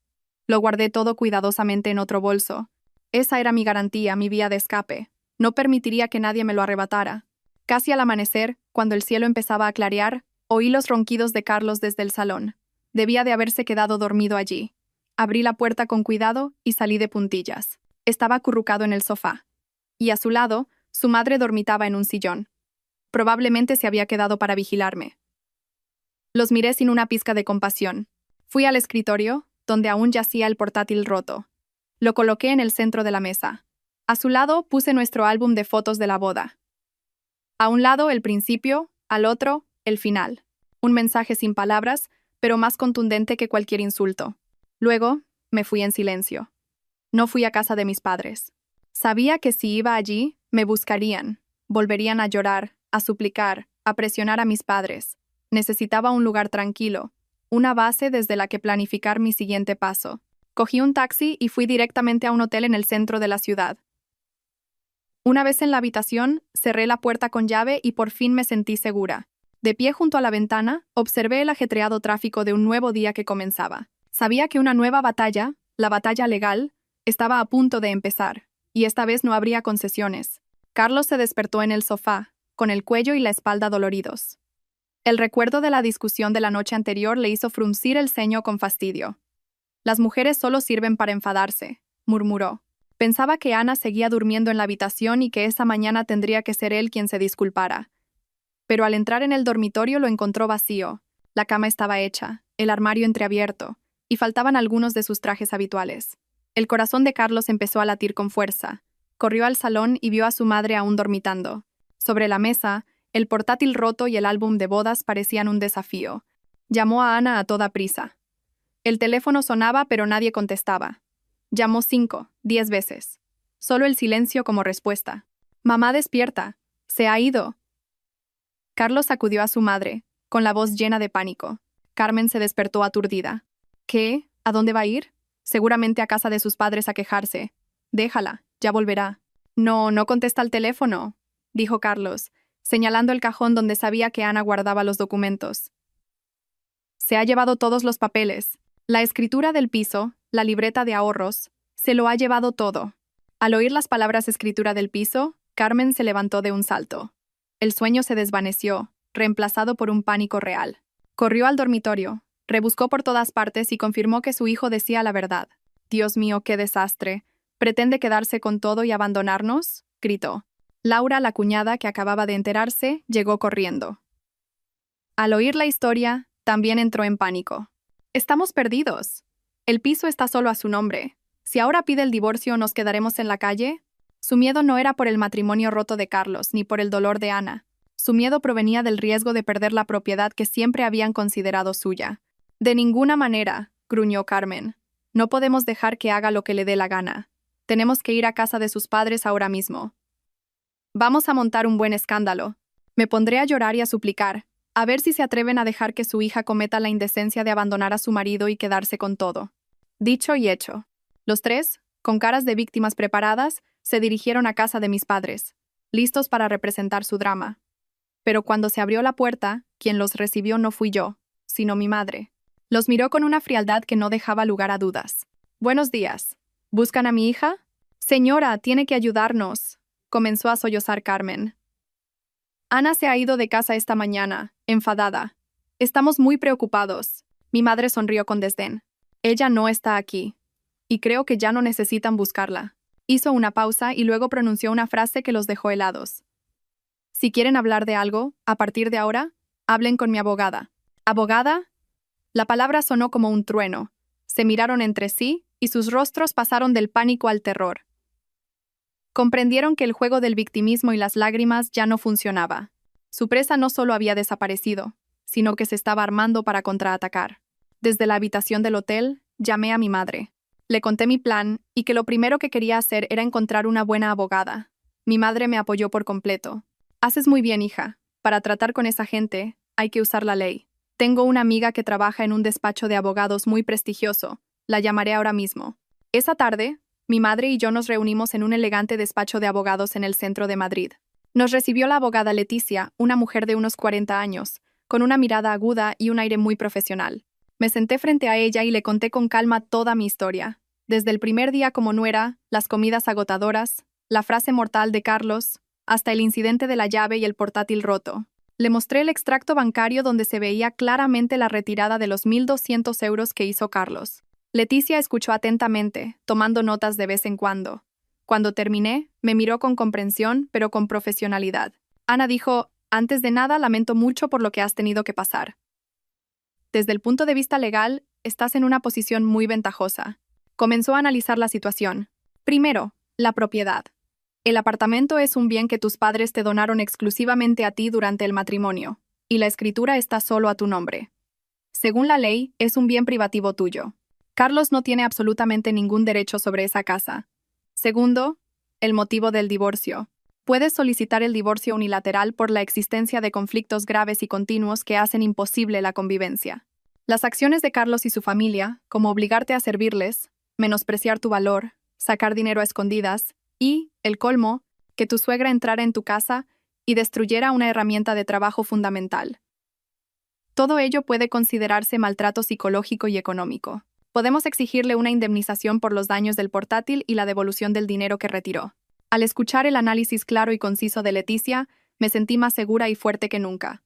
Lo guardé todo cuidadosamente en otro bolso. Esa era mi garantía, mi vía de escape. No permitiría que nadie me lo arrebatara. Casi al amanecer, cuando el cielo empezaba a clarear, oí los ronquidos de Carlos desde el salón. Debía de haberse quedado dormido allí. Abrí la puerta con cuidado y salí de puntillas. Estaba acurrucado en el sofá. Y a su lado, su madre dormitaba en un sillón. Probablemente se había quedado para vigilarme. Los miré sin una pizca de compasión. Fui al escritorio, donde aún yacía el portátil roto. Lo coloqué en el centro de la mesa. A su lado puse nuestro álbum de fotos de la boda. A un lado el principio, al otro, el final. Un mensaje sin palabras, pero más contundente que cualquier insulto. Luego, me fui en silencio. No fui a casa de mis padres. Sabía que si iba allí, me buscarían. Volverían a llorar, a suplicar, a presionar a mis padres. Necesitaba un lugar tranquilo, una base desde la que planificar mi siguiente paso. Cogí un taxi y fui directamente a un hotel en el centro de la ciudad. Una vez en la habitación, cerré la puerta con llave y por fin me sentí segura. De pie junto a la ventana, observé el ajetreado tráfico de un nuevo día que comenzaba. Sabía que una nueva batalla, la batalla legal, estaba a punto de empezar, y esta vez no habría concesiones. Carlos se despertó en el sofá, con el cuello y la espalda doloridos. El recuerdo de la discusión de la noche anterior le hizo fruncir el ceño con fastidio. Las mujeres solo sirven para enfadarse, murmuró. Pensaba que Ana seguía durmiendo en la habitación y que esa mañana tendría que ser él quien se disculpara. Pero al entrar en el dormitorio lo encontró vacío. La cama estaba hecha, el armario entreabierto, y faltaban algunos de sus trajes habituales. El corazón de Carlos empezó a latir con fuerza. Corrió al salón y vio a su madre aún dormitando. Sobre la mesa, el portátil roto y el álbum de bodas parecían un desafío. Llamó a Ana a toda prisa. El teléfono sonaba, pero nadie contestaba. Llamó 5, 10 veces. Solo el silencio como respuesta. «Mamá, despierta. Se ha ido». Carlos sacudió a su madre, con la voz llena de pánico. Carmen se despertó aturdida. «¿Qué? ¿A dónde va a ir? Seguramente a casa de sus padres a quejarse. Déjala, ya volverá». «No, no contesta el teléfono», dijo Carlos, señalando el cajón donde sabía que Ana guardaba los documentos. «Se ha llevado todos los papeles, la escritura del piso, la libreta de ahorros, se lo ha llevado todo». Al oír las palabras escritura del piso, Carmen se levantó de un salto. El sueño se desvaneció, reemplazado por un pánico real. Corrió al dormitorio, rebuscó por todas partes y confirmó que su hijo decía la verdad. «Dios mío, qué desastre. ¿Pretende quedarse con todo y abandonarnos?», gritó. Laura, la cuñada que acababa de enterarse, llegó corriendo. Al oír la historia, también entró en pánico. «Estamos perdidos. El piso está solo a su nombre. Si ahora pide el divorcio, ¿nos quedaremos en la calle?». Su miedo no era por el matrimonio roto de Carlos, ni por el dolor de Ana. Su miedo provenía del riesgo de perder la propiedad que siempre habían considerado suya. «De ninguna manera», gruñó Carmen. «No podemos dejar que haga lo que le dé la gana. Tenemos que ir a casa de sus padres ahora mismo. Vamos a montar un buen escándalo. Me pondré a llorar y a suplicar, a ver si se atreven a dejar que su hija cometa la indecencia de abandonar a su marido y quedarse con todo». Dicho y hecho. Los tres, con caras de víctimas preparadas, se dirigieron a casa de mis padres, listos para representar su drama. Pero cuando se abrió la puerta, quien los recibió no fui yo, sino mi madre. Los miró con una frialdad que no dejaba lugar a dudas. «Buenos días. ¿Buscan a mi hija?». «Señora, tiene que ayudarnos», comenzó a sollozar Carmen. «Ana se ha ido de casa esta mañana, enfadada. Estamos muy preocupados». Mi madre sonrió con desdén. «Ella no está aquí. Y creo que ya no necesitan buscarla». Hizo una pausa y luego pronunció una frase que los dejó helados. «Si quieren hablar de algo, a partir de ahora, hablen con mi abogada». «¿Abogada?». La palabra sonó como un trueno. Se miraron entre sí y sus rostros pasaron del pánico al terror. Comprendieron que el juego del victimismo y las lágrimas ya no funcionaba. Su presa no solo había desaparecido, sino que se estaba armando para contraatacar. Desde la habitación del hotel, llamé a mi madre. Le conté mi plan y que lo primero que quería hacer era encontrar una buena abogada. Mi madre me apoyó por completo. «Haces muy bien, hija. Para tratar con esa gente, hay que usar la ley. Tengo una amiga que trabaja en un despacho de abogados muy prestigioso. La llamaré ahora mismo». Esa tarde, mi madre y yo nos reunimos en un elegante despacho de abogados en el centro de Madrid. Nos recibió la abogada Leticia, una mujer de unos 40 años, con una mirada aguda y un aire muy profesional. Me senté frente a ella y le conté con calma toda mi historia. Desde el primer día como nuera, las comidas agotadoras, la frase mortal de Carlos, hasta el incidente de la llave y el portátil roto. Le mostré el extracto bancario donde se veía claramente la retirada de los 1.200 euros que hizo Carlos. Leticia escuchó atentamente, tomando notas de vez en cuando. Cuando terminé, me miró con comprensión, pero con profesionalidad. Ana dijo: «Antes de nada, lamento mucho por lo que has tenido que pasar. Desde el punto de vista legal, estás en una posición muy ventajosa». Comenzó a analizar la situación. Primero, la propiedad. El apartamento es un bien que tus padres te donaron exclusivamente a ti durante el matrimonio, y la escritura está solo a tu nombre. Según la ley, es un bien privativo tuyo. Carlos no tiene absolutamente ningún derecho sobre esa casa. Segundo, el motivo del divorcio. Puedes solicitar el divorcio unilateral por la existencia de conflictos graves y continuos que hacen imposible la convivencia. Las acciones de Carlos y su familia, como obligarte a servirles, menospreciar tu valor, sacar dinero a escondidas y, el colmo, que tu suegra entrara en tu casa y destruyera una herramienta de trabajo fundamental. Todo ello puede considerarse maltrato psicológico y económico. Podemos exigirle una indemnización por los daños del portátil y la devolución del dinero que retiró. Al escuchar el análisis claro y conciso de Leticia, me sentí más segura y fuerte que nunca.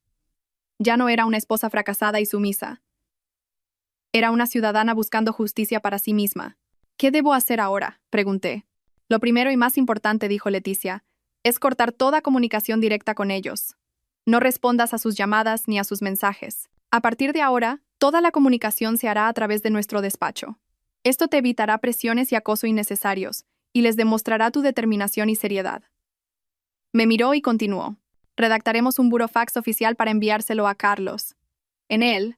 Ya no era una esposa fracasada y sumisa. Era una ciudadana buscando justicia para sí misma. «¿Qué debo hacer ahora?», pregunté. «Lo primero y más importante», dijo Leticia, «es cortar toda comunicación directa con ellos. No respondas a sus llamadas ni a sus mensajes. A partir de ahora, toda la comunicación se hará a través de nuestro despacho. Esto te evitará presiones y acoso innecesarios, y les demostrará tu determinación y seriedad. Me miró y continuó. Redactaremos un burofax oficial para enviárselo a Carlos. En él,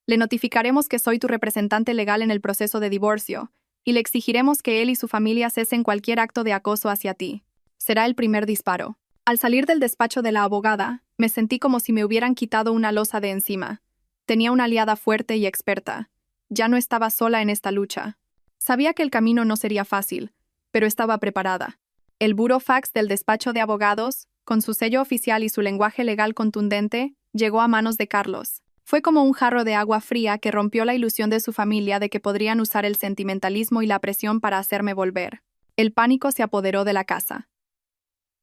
le notificaremos que soy tu representante legal en el proceso de divorcio, y le exigiremos que él y su familia cesen cualquier acto de acoso hacia ti. Será el primer disparo. Al salir del despacho de la abogada, me sentí como si me hubieran quitado una losa de encima. Tenía una aliada fuerte y experta. Ya no estaba sola en esta lucha. Sabía que el camino no sería fácil, pero estaba preparada. El burofax del despacho de abogados, con su sello oficial y su lenguaje legal contundente, llegó a manos de Carlos. Fue como un jarro de agua fría que rompió la ilusión de su familia de que podrían usar el sentimentalismo y la presión para hacerme volver. El pánico se apoderó de la casa.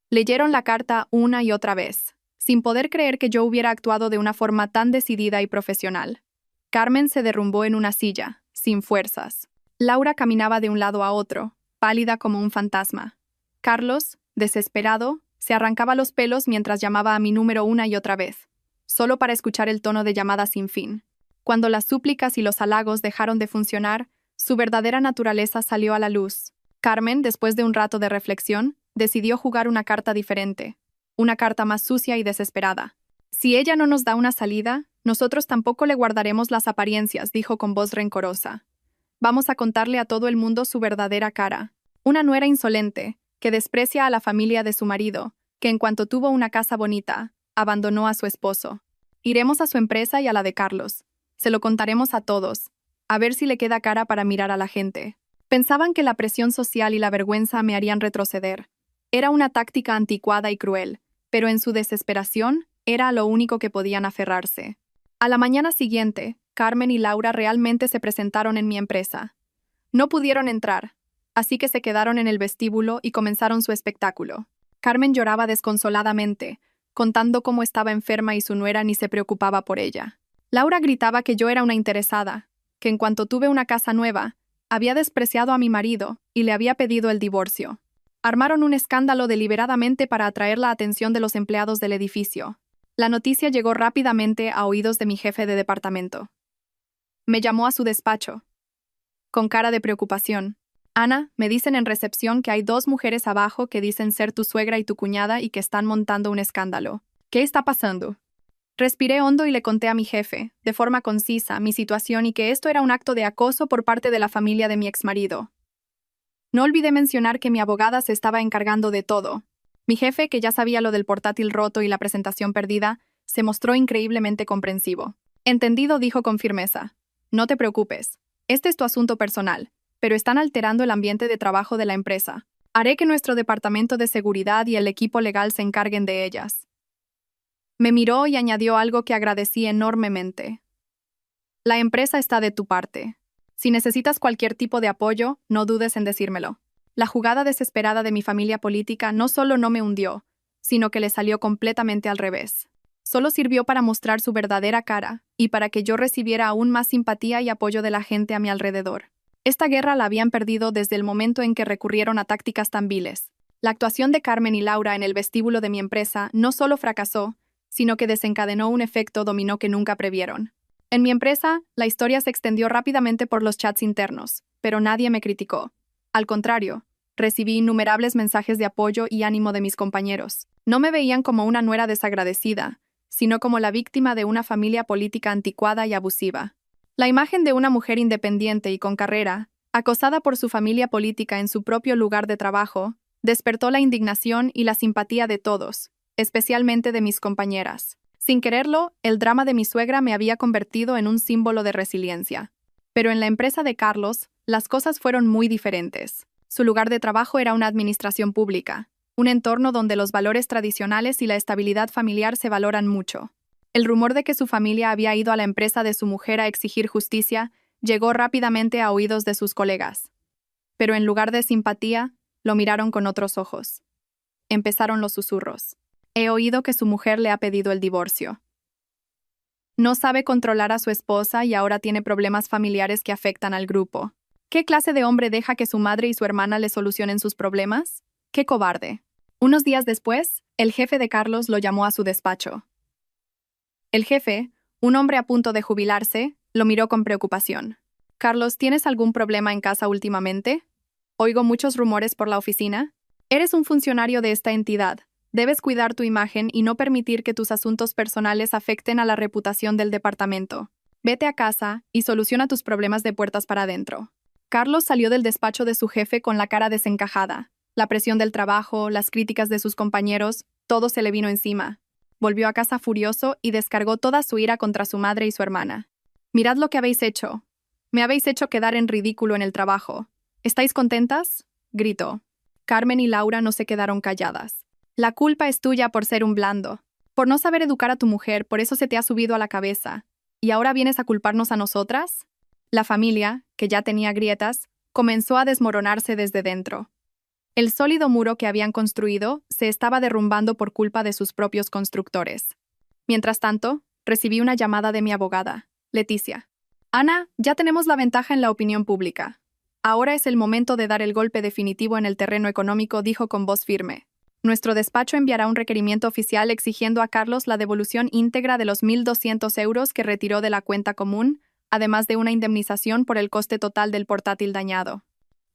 Leyeron la carta una y otra vez, sin poder creer que yo hubiera actuado de una forma tan decidida y profesional. Carmen se derrumbó en una silla, sin fuerzas. Laura caminaba de un lado a otro, pálida como un fantasma. Carlos, desesperado, se arrancaba los pelos mientras llamaba a mi número una y otra vez, solo para escuchar el tono de llamada sin fin. Cuando las súplicas y los halagos dejaron de funcionar, su verdadera naturaleza salió a la luz. Carmen, después de un rato de reflexión, decidió jugar una carta diferente, una carta más sucia y desesperada. Si ella no nos da una salida, nosotros tampoco le guardaremos las apariencias, dijo con voz rencorosa. Vamos a contarle a todo el mundo su verdadera cara. Una nuera insolente, que desprecia a la familia de su marido, que en cuanto tuvo una casa bonita, abandonó a su esposo. Iremos a su empresa y a la de Carlos. Se lo contaremos a todos, a ver si le queda cara para mirar a la gente. Pensaban que la presión social y la vergüenza me harían retroceder. Era una táctica anticuada y cruel, pero en su desesperación era a lo único que podían aferrarse. A la mañana siguiente, Carmen y Laura realmente se presentaron en mi empresa. No pudieron entrar, así que se quedaron en el vestíbulo y comenzaron su espectáculo. Carmen lloraba desconsoladamente, contando cómo estaba enferma y su nuera ni se preocupaba por ella. Laura gritaba que yo era una interesada, que en cuanto tuve una casa nueva, había despreciado a mi marido y le había pedido el divorcio. Armaron un escándalo deliberadamente para atraer la atención de los empleados del edificio. La noticia llegó rápidamente a oídos de mi jefe de departamento. Me llamó a su despacho. Con cara de preocupación. Ana, me dicen en recepción que hay 2 mujeres abajo que dicen ser tu suegra y tu cuñada y que están montando un escándalo. ¿Qué está pasando? Respiré hondo y le conté a mi jefe, de forma concisa, mi situación y que esto era un acto de acoso por parte de la familia de mi exmarido. No olvidé mencionar que mi abogada se estaba encargando de todo. Mi jefe, que ya sabía lo del portátil roto y la presentación perdida, se mostró increíblemente comprensivo. Entendido, dijo con firmeza. No te preocupes. Este es tu asunto personal, pero están alterando el ambiente de trabajo de la empresa. Haré que nuestro departamento de seguridad y el equipo legal se encarguen de ellas. Me miró y añadió algo que agradecí enormemente. La empresa está de tu parte. Si necesitas cualquier tipo de apoyo, no dudes en decírmelo. La jugada desesperada de mi familia política no solo no me hundió, sino que le salió completamente al revés. Solo sirvió para mostrar su verdadera cara y para que yo recibiera aún más simpatía y apoyo de la gente a mi alrededor. Esta guerra la habían perdido desde el momento en que recurrieron a tácticas tan viles. La actuación de Carmen y Laura en el vestíbulo de mi empresa no solo fracasó, sino que desencadenó un efecto dominó que nunca previeron. En mi empresa, la historia se extendió rápidamente por los chats internos, pero nadie me criticó. Al contrario, recibí innumerables mensajes de apoyo y ánimo de mis compañeros. No me veían como una nuera desagradecida, sino como la víctima de una familia política anticuada y abusiva. La imagen de una mujer independiente y con carrera, acosada por su familia política en su propio lugar de trabajo, despertó la indignación y la simpatía de todos, especialmente de mis compañeras. Sin quererlo, el drama de mi suegra me había convertido en un símbolo de resiliencia. Pero en la empresa de Carlos, las cosas fueron muy diferentes. Su lugar de trabajo era una administración pública, un entorno donde los valores tradicionales y la estabilidad familiar se valoran mucho. El rumor de que su familia había ido a la empresa de su mujer a exigir justicia llegó rápidamente a oídos de sus colegas. Pero en lugar de simpatía, lo miraron con otros ojos. Empezaron los susurros. He oído que su mujer le ha pedido el divorcio. No sabe controlar a su esposa y ahora tiene problemas familiares que afectan al grupo. ¿Qué clase de hombre deja que su madre y su hermana le solucionen sus problemas? ¡Qué cobarde! Unos días después, el jefe de Carlos lo llamó a su despacho. El jefe, Un hombre a punto de jubilarse lo miró con preocupación. Carlos, ¿tienes algún problema en casa últimamente? Oigo muchos rumores por la oficina. Eres un funcionario de esta entidad. Debes cuidar tu imagen y no permitir que tus asuntos personales afecten a la reputación del departamento. Vete a casa y soluciona tus problemas de puertas para adentro. Carlos salió del despacho de su jefe con la cara desencajada. La presión del trabajo, las críticas de sus compañeros, todo se le vino encima. Volvió a casa furioso y descargó toda su ira contra su madre y su hermana. «Mirad lo que habéis hecho. Me habéis hecho quedar en ridículo en el trabajo. ¿Estáis contentas?», gritó. Carmen y Laura no se quedaron calladas. «La culpa es tuya por ser un blando. Por no saber educar a tu mujer, por eso se te ha subido a la cabeza. ¿Y ahora vienes a culparnos a nosotras?». La familia, que ya tenía grietas, comenzó a desmoronarse desde dentro. El sólido muro que habían construido se estaba derrumbando por culpa de sus propios constructores. Mientras tanto, recibí una llamada de mi abogada, Leticia. «Ana, ya tenemos la ventaja en la opinión pública. Ahora es el momento de dar el golpe definitivo en el terreno económico», dijo con voz firme. «Nuestro despacho enviará un requerimiento oficial exigiendo a Carlos la devolución íntegra de los 1.200 euros que retiró de la cuenta común, además de una indemnización por el coste total del portátil dañado.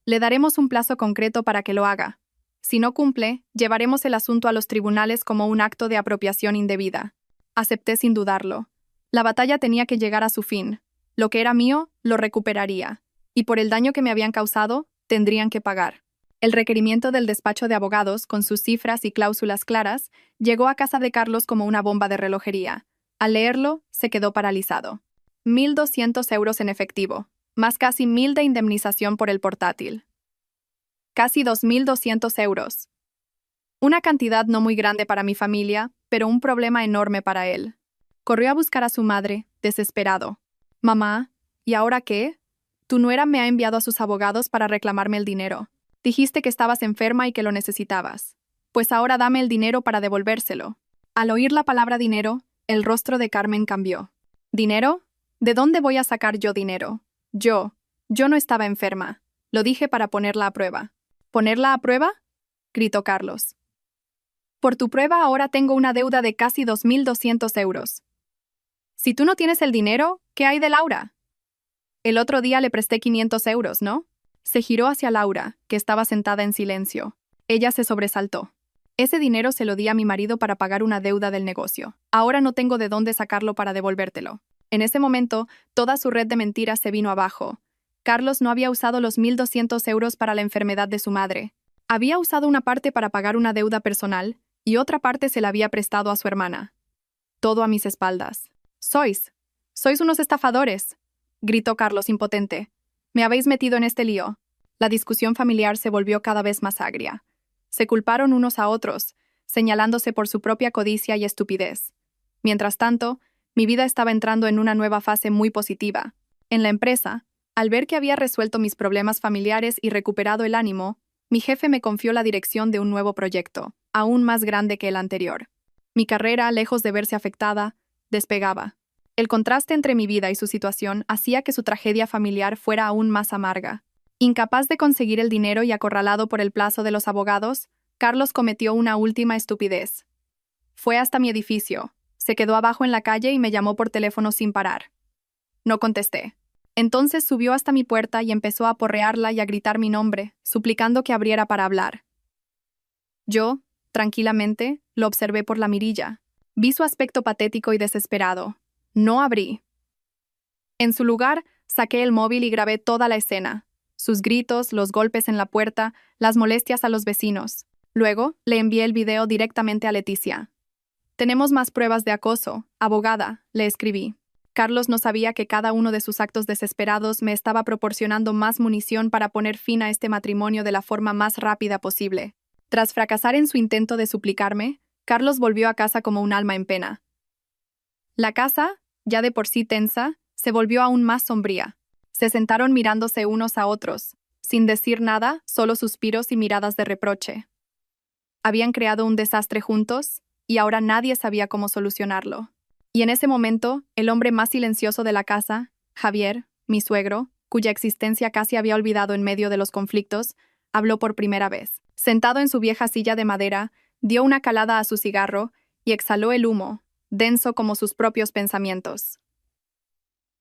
Le daremos un plazo concreto para que lo haga. Si no cumple, llevaremos el asunto a los tribunales como un acto de apropiación indebida». Acepté sin dudarlo. La batalla tenía que llegar a su fin. Lo que era mío, lo recuperaría. Y por el daño que me habían causado, tendrían que pagar. El requerimiento del despacho de abogados, con sus cifras y cláusulas claras, llegó a casa de Carlos como una bomba de relojería. Al leerlo, se quedó paralizado. 1.200 euros en efectivo, más casi 1.000 de indemnización por el portátil. Casi 2.200 euros. Una cantidad no muy grande para mi familia, pero un problema enorme para él. Corrió a buscar a su madre, desesperado. «Mamá, ¿y ahora qué? Tu nuera me ha enviado a sus abogados para reclamarme el dinero. Dijiste que estabas enferma y que lo necesitabas. Pues ahora dame el dinero para devolvérselo». Al oír la palabra dinero, el rostro de Carmen cambió. «¿Dinero? ¿De dónde voy a sacar yo dinero? Yo no estaba enferma. Lo dije para ponerla a prueba». «¿Ponerla a prueba?», gritó Carlos. «Por tu prueba ahora tengo una deuda de casi 2.200 euros. Si tú no tienes el dinero, ¿qué hay de Laura? El otro día le presté 500 euros, ¿no?». Se giró hacia Laura, que estaba sentada en silencio. Ella se sobresaltó. «Ese dinero se lo di a mi marido para pagar una deuda del negocio. Ahora no tengo de dónde sacarlo para devolvértelo». En ese momento, toda su red de mentiras se vino abajo. Carlos no había usado los 1.200 euros para la enfermedad de su madre. Había usado una parte para pagar una deuda personal y otra parte se la había prestado a su hermana. Todo a mis espaldas. Sois unos estafadores», gritó Carlos impotente. «Me habéis metido en este lío». La discusión familiar se volvió cada vez más agria. Se culparon unos a otros, señalándose por su propia codicia y estupidez. Mientras tanto, mi vida estaba entrando en una nueva fase muy positiva. En la empresa, al ver que había resuelto mis problemas familiares y recuperado el ánimo, mi jefe me confió la dirección de un nuevo proyecto, aún más grande que el anterior. Mi carrera, lejos de verse afectada, despegaba. El contraste entre mi vida y su situación hacía que su tragedia familiar fuera aún más amarga. Incapaz de conseguir el dinero y acorralado por el plazo de los abogados, Carlos cometió una última estupidez. Fue hasta mi edificio, se quedó abajo en la calle y me llamó por teléfono sin parar. No contesté. Entonces subió hasta mi puerta y empezó a aporrearla y a gritar mi nombre, suplicando que abriera para hablar. Yo, tranquilamente, lo observé por la mirilla. Vi su aspecto patético y desesperado. No abrí. En su lugar, saqué el móvil y grabé toda la escena. Sus gritos, los golpes en la puerta, las molestias a los vecinos. Luego, le envié el video directamente a Leticia. «Tenemos más pruebas de acoso, abogada», le escribí. Carlos no sabía que cada uno de sus actos desesperados me estaba proporcionando más munición para poner fin a este matrimonio de la forma más rápida posible. Tras fracasar en su intento de suplicarme, Carlos volvió a casa como un alma en pena. La casa, ya de por sí tensa, se volvió aún más sombría. Se sentaron mirándose unos a otros, sin decir nada, solo suspiros y miradas de reproche. Habían creado un desastre juntos, y ahora nadie sabía cómo solucionarlo. Y en ese momento, el hombre más silencioso de la casa, Javier, mi suegro, cuya existencia casi había olvidado en medio de los conflictos, habló por primera vez. Sentado en su vieja silla de madera, dio una calada a su cigarro y exhaló el humo, denso como sus propios pensamientos.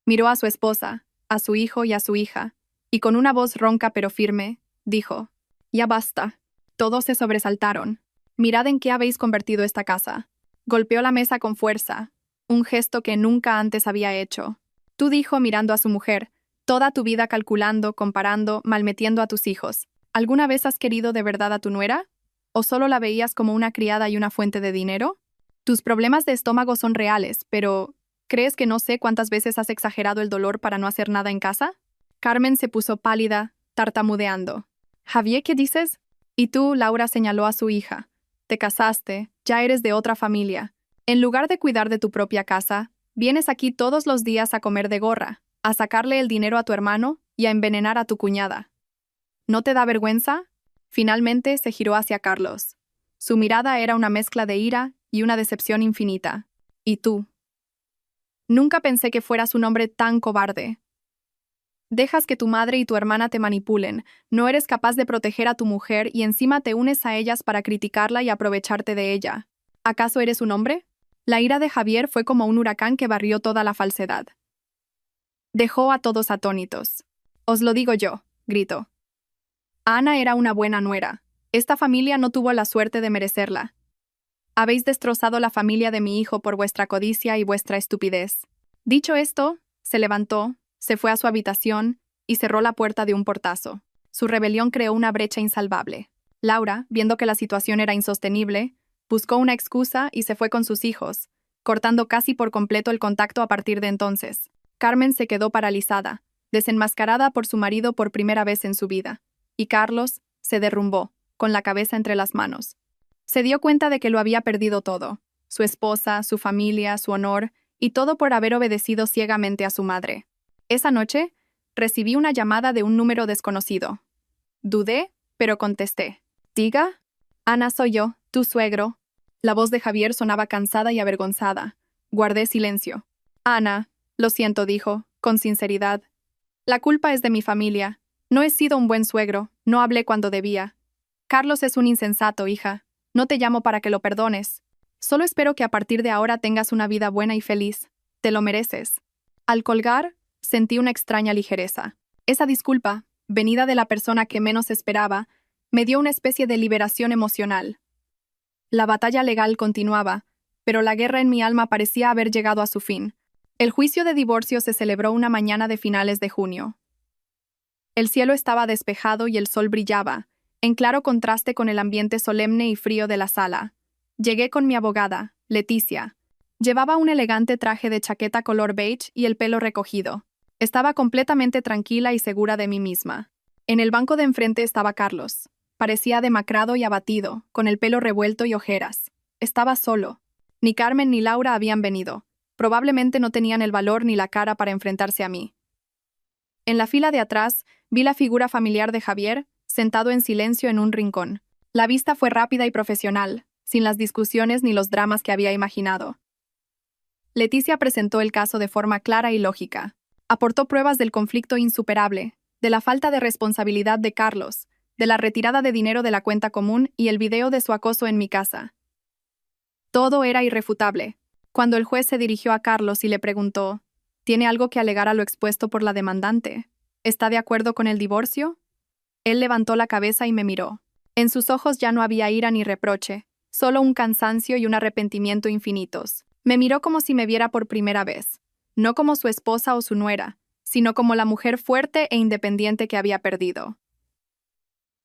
Miró a su esposa, a su hijo y a su hija, y con una voz ronca pero firme, dijo: «Ya basta». Todos se sobresaltaron. «Mirad en qué habéis convertido esta casa». Golpeó la mesa con fuerza, un gesto que nunca antes había hecho. Tú, dijo mirando a su mujer, toda tu vida calculando, comparando, malmetiendo a tus hijos. ¿Alguna vez has querido de verdad a tu nuera? ¿O solo la veías como una criada y una fuente de dinero? Tus problemas de estómago son reales, pero ¿crees que no sé cuántas veces has exagerado el dolor para no hacer nada en casa? Carmen se puso pálida, tartamudeando. «Javier, ¿qué dices?» Y tú, Laura señaló a su hija. «Te casaste, ya eres de otra familia. En lugar de cuidar de tu propia casa, vienes aquí todos los días a comer de gorra, a sacarle el dinero a tu hermano y a envenenar a tu cuñada. ¿No te da vergüenza?» Finalmente se giró hacia Carlos. Su mirada era una mezcla de ira y una decepción infinita. «¿Y tú?» «Nunca pensé que fueras un hombre tan cobarde. Dejas que tu madre y tu hermana te manipulen, no eres capaz de proteger a tu mujer y encima te unes a ellas para criticarla y aprovecharte de ella. ¿Acaso eres un hombre?» La ira de Javier fue como un huracán que barrió toda la falsedad. Dejó a todos atónitos. «Os lo digo yo», gritó. «Ana era una buena nuera. Esta familia no tuvo la suerte de merecerla. Habéis destrozado la familia de mi hijo por vuestra codicia y vuestra estupidez». Dicho esto, se levantó, se fue a su habitación y cerró la puerta de un portazo. Su rebelión creó una brecha insalvable. Laura, viendo que la situación era insostenible, buscó una excusa y se fue con sus hijos, cortando casi por completo el contacto a partir de entonces. Carmen se quedó paralizada, desenmascarada por su marido por primera vez en su vida, y Carlos se derrumbó, con la cabeza entre las manos. Se dio cuenta de que lo había perdido todo: su esposa, su familia, su honor, y todo por haber obedecido ciegamente a su madre. Esa noche, recibí una llamada de un número desconocido. Dudé, pero contesté. «Diga». «Ana, soy yo, tu suegro». La voz de Javier sonaba cansada y avergonzada. Guardé silencio. «Ana», lo siento, dijo, con sinceridad. «La culpa es de mi familia. No he sido un buen suegro, no hablé cuando debía. Carlos es un insensato, hija. No te llamo para que lo perdones. Solo espero que a partir de ahora tengas una vida buena y feliz. Te lo mereces». Al colgar, sentí una extraña ligereza. Esa disculpa, venida de la persona que menos esperaba, me dio una especie de liberación emocional. La batalla legal continuaba, pero la guerra en mi alma parecía haber llegado a su fin. El juicio de divorcio se celebró una mañana de finales de junio. El cielo estaba despejado y el sol brillaba, en claro contraste con el ambiente solemne y frío de la sala. Llegué con mi abogada, Leticia. Llevaba un elegante traje de chaqueta color beige y el pelo recogido. Estaba completamente tranquila y segura de mí misma. En el banco de enfrente estaba Carlos. Parecía demacrado y abatido, con el pelo revuelto y ojeras. Estaba solo. Ni Carmen ni Laura habían venido. Probablemente no tenían el valor ni la cara para enfrentarse a mí. En la fila de atrás, vi la figura familiar de Javier, sentado en silencio en un rincón. La vista fue rápida y profesional, sin las discusiones ni los dramas que había imaginado. Leticia presentó el caso de forma clara y lógica. Aportó pruebas del conflicto insuperable, de la falta de responsabilidad de Carlos, de la retirada de dinero de la cuenta común y el video de su acoso en mi casa. Todo era irrefutable. Cuando el juez se dirigió a Carlos y le preguntó: ¿tiene algo que alegar a lo expuesto por la demandante? ¿Está de acuerdo con el divorcio? Él levantó la cabeza y me miró. En sus ojos ya no había ira ni reproche, solo un cansancio y un arrepentimiento infinitos. Me miró como si me viera por primera vez, no como su esposa o su nuera, sino como la mujer fuerte e independiente que había perdido.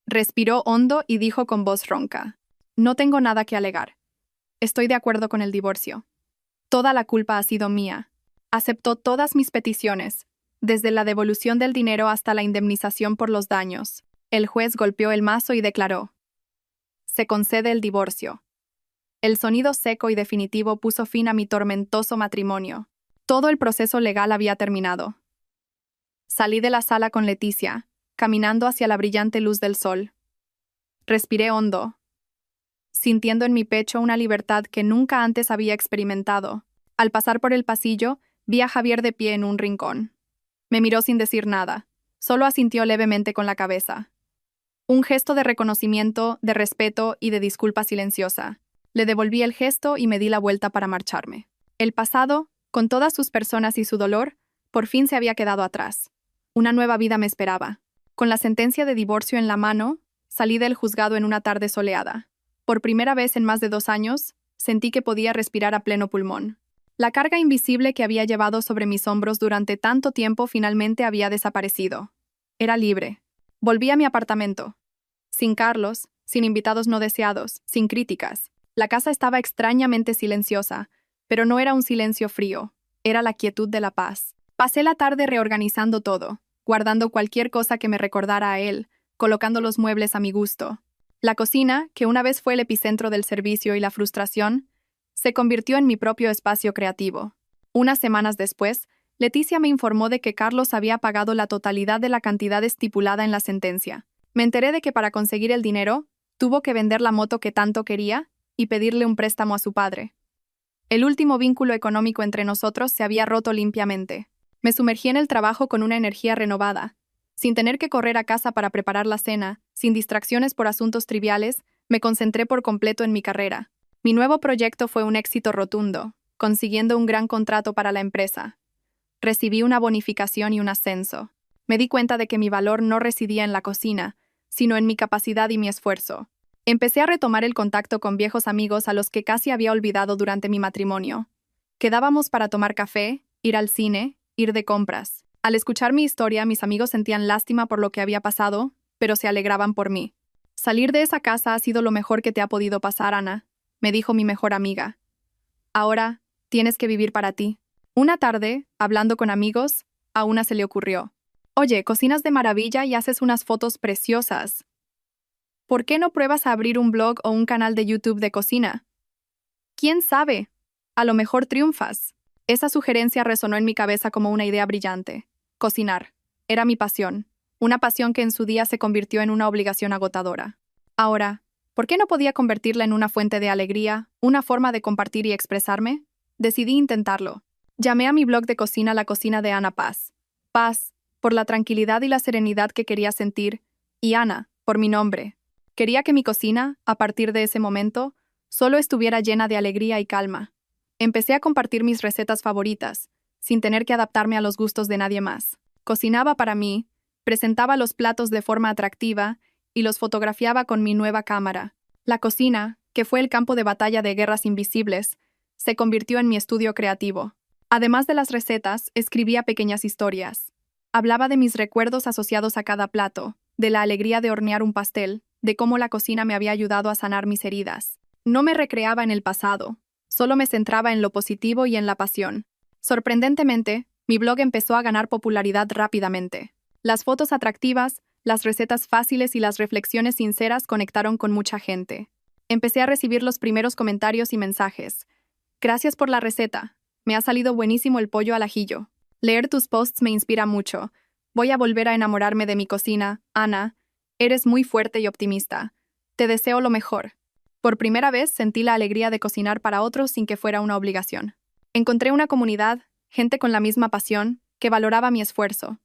Respiró hondo y dijo con voz ronca: «No tengo nada que alegar. Estoy de acuerdo con el divorcio. Toda la culpa ha sido mía. Aceptó todas mis peticiones, desde la devolución del dinero hasta la indemnización por los daños». El juez golpeó el mazo y declaró: «Se concede el divorcio». El sonido seco y definitivo puso fin a mi tormentoso matrimonio. Todo el proceso legal había terminado. Salí de la sala con Leticia, caminando hacia la brillante luz del sol. Respiré hondo, sintiendo en mi pecho una libertad que nunca antes había experimentado. Al pasar por el pasillo, vi a Javier de pie en un rincón. Me miró sin decir nada, solo asintió levemente con la cabeza. Un gesto de reconocimiento, de respeto y de disculpa silenciosa. Le devolví el gesto y me di la vuelta para marcharme. El pasado, con todas sus personas y su dolor, por fin se había quedado atrás. Una nueva vida me esperaba. Con la sentencia de divorcio en la mano, salí del juzgado en una tarde soleada. Por primera vez en más de 2 años, sentí que podía respirar a pleno pulmón. La carga invisible que había llevado sobre mis hombros durante tanto tiempo finalmente había desaparecido. Era libre. Volví a mi apartamento. Sin Carlos, sin invitados no deseados, sin críticas. La casa estaba extrañamente silenciosa, pero no era un silencio frío, era la quietud de la paz. Pasé la tarde reorganizando todo, guardando cualquier cosa que me recordara a él, colocando los muebles a mi gusto. La cocina, que una vez fue el epicentro del servicio y la frustración, se convirtió en mi propio espacio creativo. Unas semanas después, Leticia me informó de que Carlos había pagado la totalidad de la cantidad estipulada en la sentencia. Me enteré de que para conseguir el dinero, tuvo que vender la moto que tanto quería y pedirle un préstamo a su padre. El último vínculo económico entre nosotros se había roto limpiamente. Me sumergí en el trabajo con una energía renovada. Sin tener que correr a casa para preparar la cena, sin distracciones por asuntos triviales, me concentré por completo en mi carrera. Mi nuevo proyecto fue un éxito rotundo, consiguiendo un gran contrato para la empresa. Recibí una bonificación y un ascenso. Me di cuenta de que mi valor no residía en la cocina, sino en mi capacidad y mi esfuerzo. Empecé a retomar el contacto con viejos amigos a los que casi había olvidado durante mi matrimonio. Quedábamos para tomar café, ir al cine, ir de compras. Al escuchar mi historia, mis amigos sentían lástima por lo que había pasado, pero se alegraban por mí. Salir de esa casa ha sido lo mejor que te ha podido pasar, Ana, me dijo mi mejor amiga. Ahora, tienes que vivir para ti. Una tarde, hablando con amigos, a una se le ocurrió. Oye, cocinas de maravilla y haces unas fotos preciosas. ¿Por qué no pruebas a abrir un blog o un canal de YouTube de cocina? ¿Quién sabe? A lo mejor triunfas. Esa sugerencia resonó en mi cabeza como una idea brillante. Cocinar. Era mi pasión. Una pasión que en su día se convirtió en una obligación agotadora. Ahora, ¿por qué no podía convertirla en una fuente de alegría, una forma de compartir y expresarme? Decidí intentarlo. Llamé a mi blog de cocina La Cocina de Ana Paz. Paz, por la tranquilidad y la serenidad que quería sentir, y Ana, por mi nombre. Quería que mi cocina, a partir de ese momento, solo estuviera llena de alegría y calma. Empecé a compartir mis recetas favoritas, sin tener que adaptarme a los gustos de nadie más. Cocinaba para mí, presentaba los platos de forma atractiva y los fotografiaba con mi nueva cámara. La cocina, que fue el campo de batalla de guerras invisibles, se convirtió en mi estudio creativo. Además de las recetas, escribía pequeñas historias. Hablaba de mis recuerdos asociados a cada plato, de la alegría de hornear un pastel, de cómo la cocina me había ayudado a sanar mis heridas. No me recreaba en el pasado, solo me centraba en lo positivo y en la pasión. Sorprendentemente, mi blog empezó a ganar popularidad rápidamente. Las fotos atractivas, las recetas fáciles y las reflexiones sinceras conectaron con mucha gente. Empecé a recibir los primeros comentarios y mensajes. Gracias por la receta. Me ha salido buenísimo el pollo al ajillo. Leer tus posts me inspira mucho. Voy a volver a enamorarme de mi cocina, Ana. Eres muy fuerte y optimista. Te deseo lo mejor. Por primera vez sentí la alegría de cocinar para otros sin que fuera una obligación. Encontré una comunidad, gente con la misma pasión, que valoraba mi esfuerzo.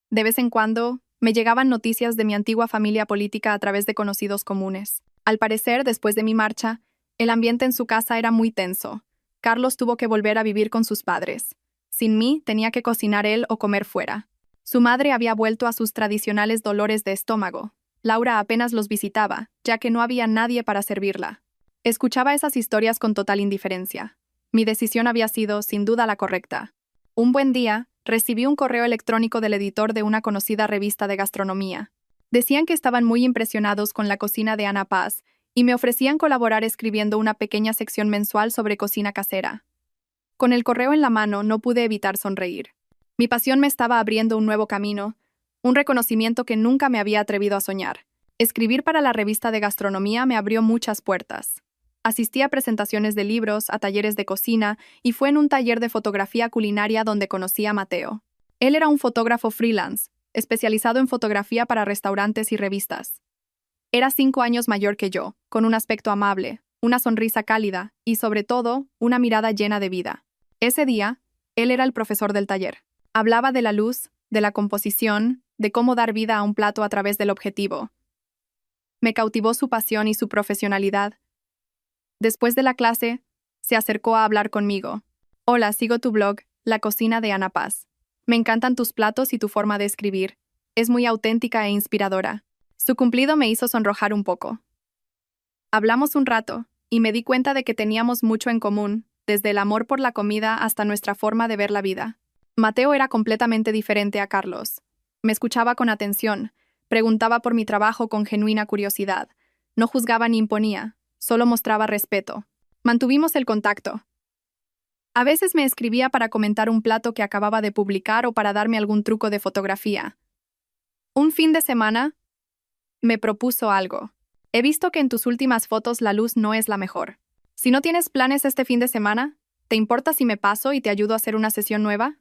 De vez en cuando, me llegaban noticias de mi antigua familia política a través de conocidos comunes. Al parecer, después de mi marcha, el ambiente en su casa era muy tenso. Carlos tuvo que volver a vivir con sus padres. Sin mí, tenía que cocinar él o comer fuera. Su madre había vuelto a sus tradicionales dolores de estómago. Laura apenas los visitaba, ya que no había nadie para servirla. Escuchaba esas historias con total indiferencia. Mi decisión había sido, sin duda, la correcta. Un buen día, recibí un correo electrónico del editor de una conocida revista de gastronomía. Decían que estaban muy impresionados con la cocina de Ana Paz y me ofrecían colaborar escribiendo una pequeña sección mensual sobre cocina casera. Con el correo en la mano, no pude evitar sonreír. Mi pasión me estaba abriendo un nuevo camino, un reconocimiento que nunca me había atrevido a soñar. Escribir para la revista de gastronomía me abrió muchas puertas. Asistí a presentaciones de libros, a talleres de cocina y fue en un taller de fotografía culinaria donde conocí a Mateo. Él era un fotógrafo freelance, especializado en fotografía para restaurantes y revistas. Era 5 años mayor que yo, con un aspecto amable, una sonrisa cálida y, sobre todo, una mirada llena de vida. Ese día, él era el profesor del taller. Hablaba de la luz, de la composición, de cómo dar vida a un plato a través del objetivo. Me cautivó su pasión y su profesionalidad. Después de la clase, Se acercó a hablar conmigo. Hola, sigo tu blog, La Cocina de Ana Paz. Me encantan tus platos y tu forma de escribir. Es muy auténtica e inspiradora. Su cumplido me hizo sonrojar un poco. Hablamos un rato, y me di cuenta de que teníamos mucho en común, desde el amor por la comida hasta nuestra forma de ver la vida. Mateo era completamente diferente a Carlos. Me escuchaba con atención, preguntaba por mi trabajo con genuina curiosidad. No juzgaba ni imponía, solo mostraba respeto. Mantuvimos el contacto. A veces me escribía para comentar un plato que acababa de publicar o para darme algún truco de fotografía. Un fin de semana, me propuso algo. He visto que en tus últimas fotos la luz no es la mejor. Si no tienes planes este fin de semana, ¿te importa si me paso y te ayudo a hacer una sesión nueva?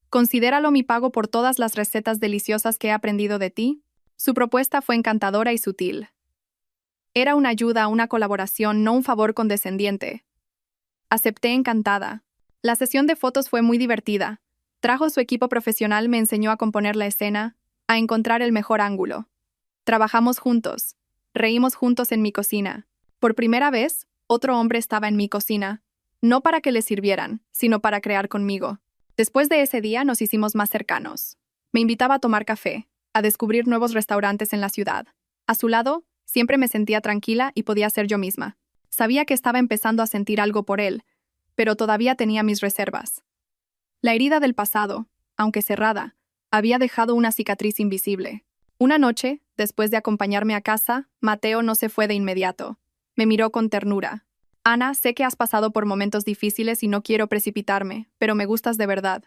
Considéralo mi pago por todas las recetas deliciosas que he aprendido de ti. Su propuesta fue encantadora y sutil. Era una ayuda, una colaboración, no un favor condescendiente. Acepté encantada. La sesión de fotos fue muy divertida. Trajo su equipo profesional, me enseñó a componer la escena, a encontrar el mejor ángulo. Trabajamos juntos. Reímos juntos en mi cocina. Por primera vez, otro hombre estaba en mi cocina. No para que le sirvieran, sino para crear conmigo. Después de ese día nos hicimos más cercanos. Me invitaba a tomar café, a descubrir nuevos restaurantes en la ciudad. A su lado, siempre me sentía tranquila y podía ser yo misma. Sabía que estaba empezando a sentir algo por él, pero todavía tenía mis reservas. La herida del pasado, aunque cerrada, había dejado una cicatriz invisible. Una noche, después de acompañarme a casa, Mateo no se fue de inmediato. Me miró con ternura. Ana, sé que has pasado por momentos difíciles y no quiero precipitarme, pero me gustas de verdad.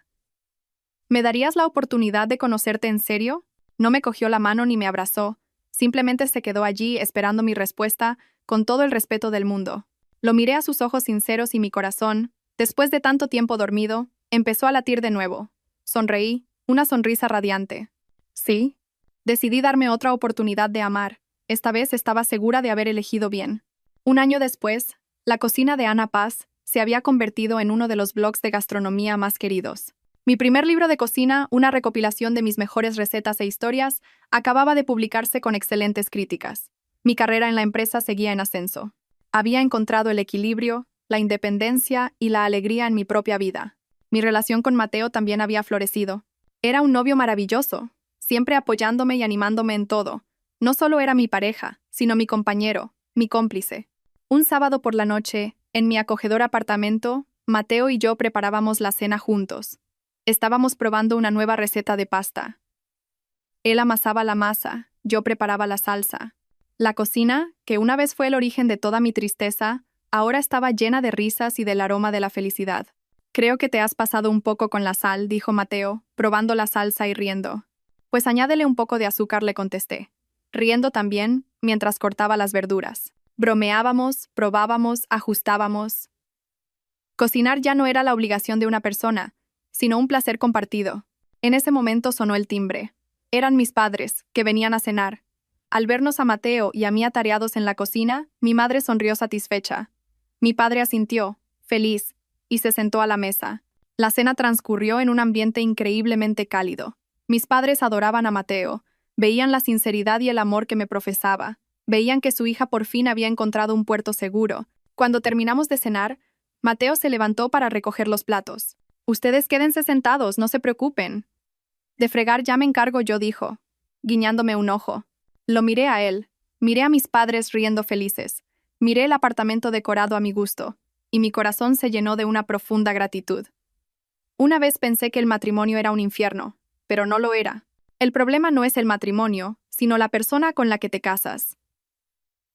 ¿Me darías la oportunidad de conocerte en serio? No me cogió la mano ni me abrazó. Simplemente se quedó allí esperando mi respuesta con todo el respeto del mundo. Lo miré a sus ojos sinceros y mi corazón, después de tanto tiempo dormido, empezó a latir de nuevo. Sonreí, una sonrisa radiante. Sí. Decidí darme otra oportunidad de amar. Esta vez estaba segura de haber elegido bien. Un año después, La Cocina de Ana Paz se había convertido en uno de los blogs de gastronomía más queridos. Mi primer libro de cocina, una recopilación de mis mejores recetas e historias, acababa de publicarse con excelentes críticas. Mi carrera en la empresa seguía en ascenso. Había encontrado el equilibrio, la independencia y la alegría en mi propia vida. Mi relación con Mateo también había florecido. Era un novio maravilloso, siempre apoyándome y animándome en todo. No solo era mi pareja, sino mi compañero, mi cómplice. Un sábado por la noche, en mi acogedor apartamento, Mateo y yo preparábamos la cena juntos. Estábamos probando una nueva receta de pasta. Él amasaba la masa, yo preparaba la salsa. La cocina, que una vez fue el origen de toda mi tristeza, ahora estaba llena de risas y del aroma de la felicidad. Creo que te has pasado un poco con la sal, dijo Mateo, probando la salsa y riendo. Pues añádele un poco de azúcar, le contesté, riendo también mientras cortaba las verduras. Bromeábamos, probábamos, ajustábamos. Cocinar ya no era la obligación de una persona, sino un placer compartido. En ese momento sonó el timbre. Eran mis padres, que venían a cenar. Al vernos a Mateo y a mí atareados en la cocina, mi madre sonrió satisfecha. Mi padre asintió, feliz, y se sentó a la mesa. La cena transcurrió en un ambiente increíblemente cálido. Mis padres adoraban a Mateo, veían la sinceridad y el amor que me profesaba, veían que su hija por fin había encontrado un puerto seguro. Cuando terminamos de cenar, Mateo se levantó para recoger los platos. Ustedes quédense sentados, no se preocupen. De fregar ya me encargo yo, dijo, guiñándome un ojo. Lo miré a él, miré a mis padres riendo felices, miré el apartamento decorado a mi gusto, y mi corazón se llenó de una profunda gratitud. Una vez pensé que el matrimonio era un infierno, pero no lo era. El problema no es el matrimonio, sino la persona con la que te casas.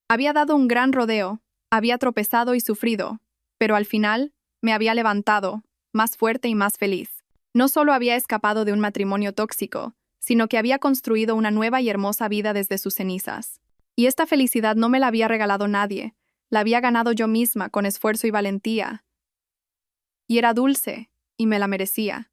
Había dado un gran rodeo, había tropezado y sufrido, pero al final me había levantado, más fuerte y más feliz. No solo había escapado de un matrimonio tóxico, sino que había construido una nueva y hermosa vida desde sus cenizas. Y esta felicidad no me la había regalado nadie, la había ganado yo misma con esfuerzo y valentía. Y era dulce, y me la merecía.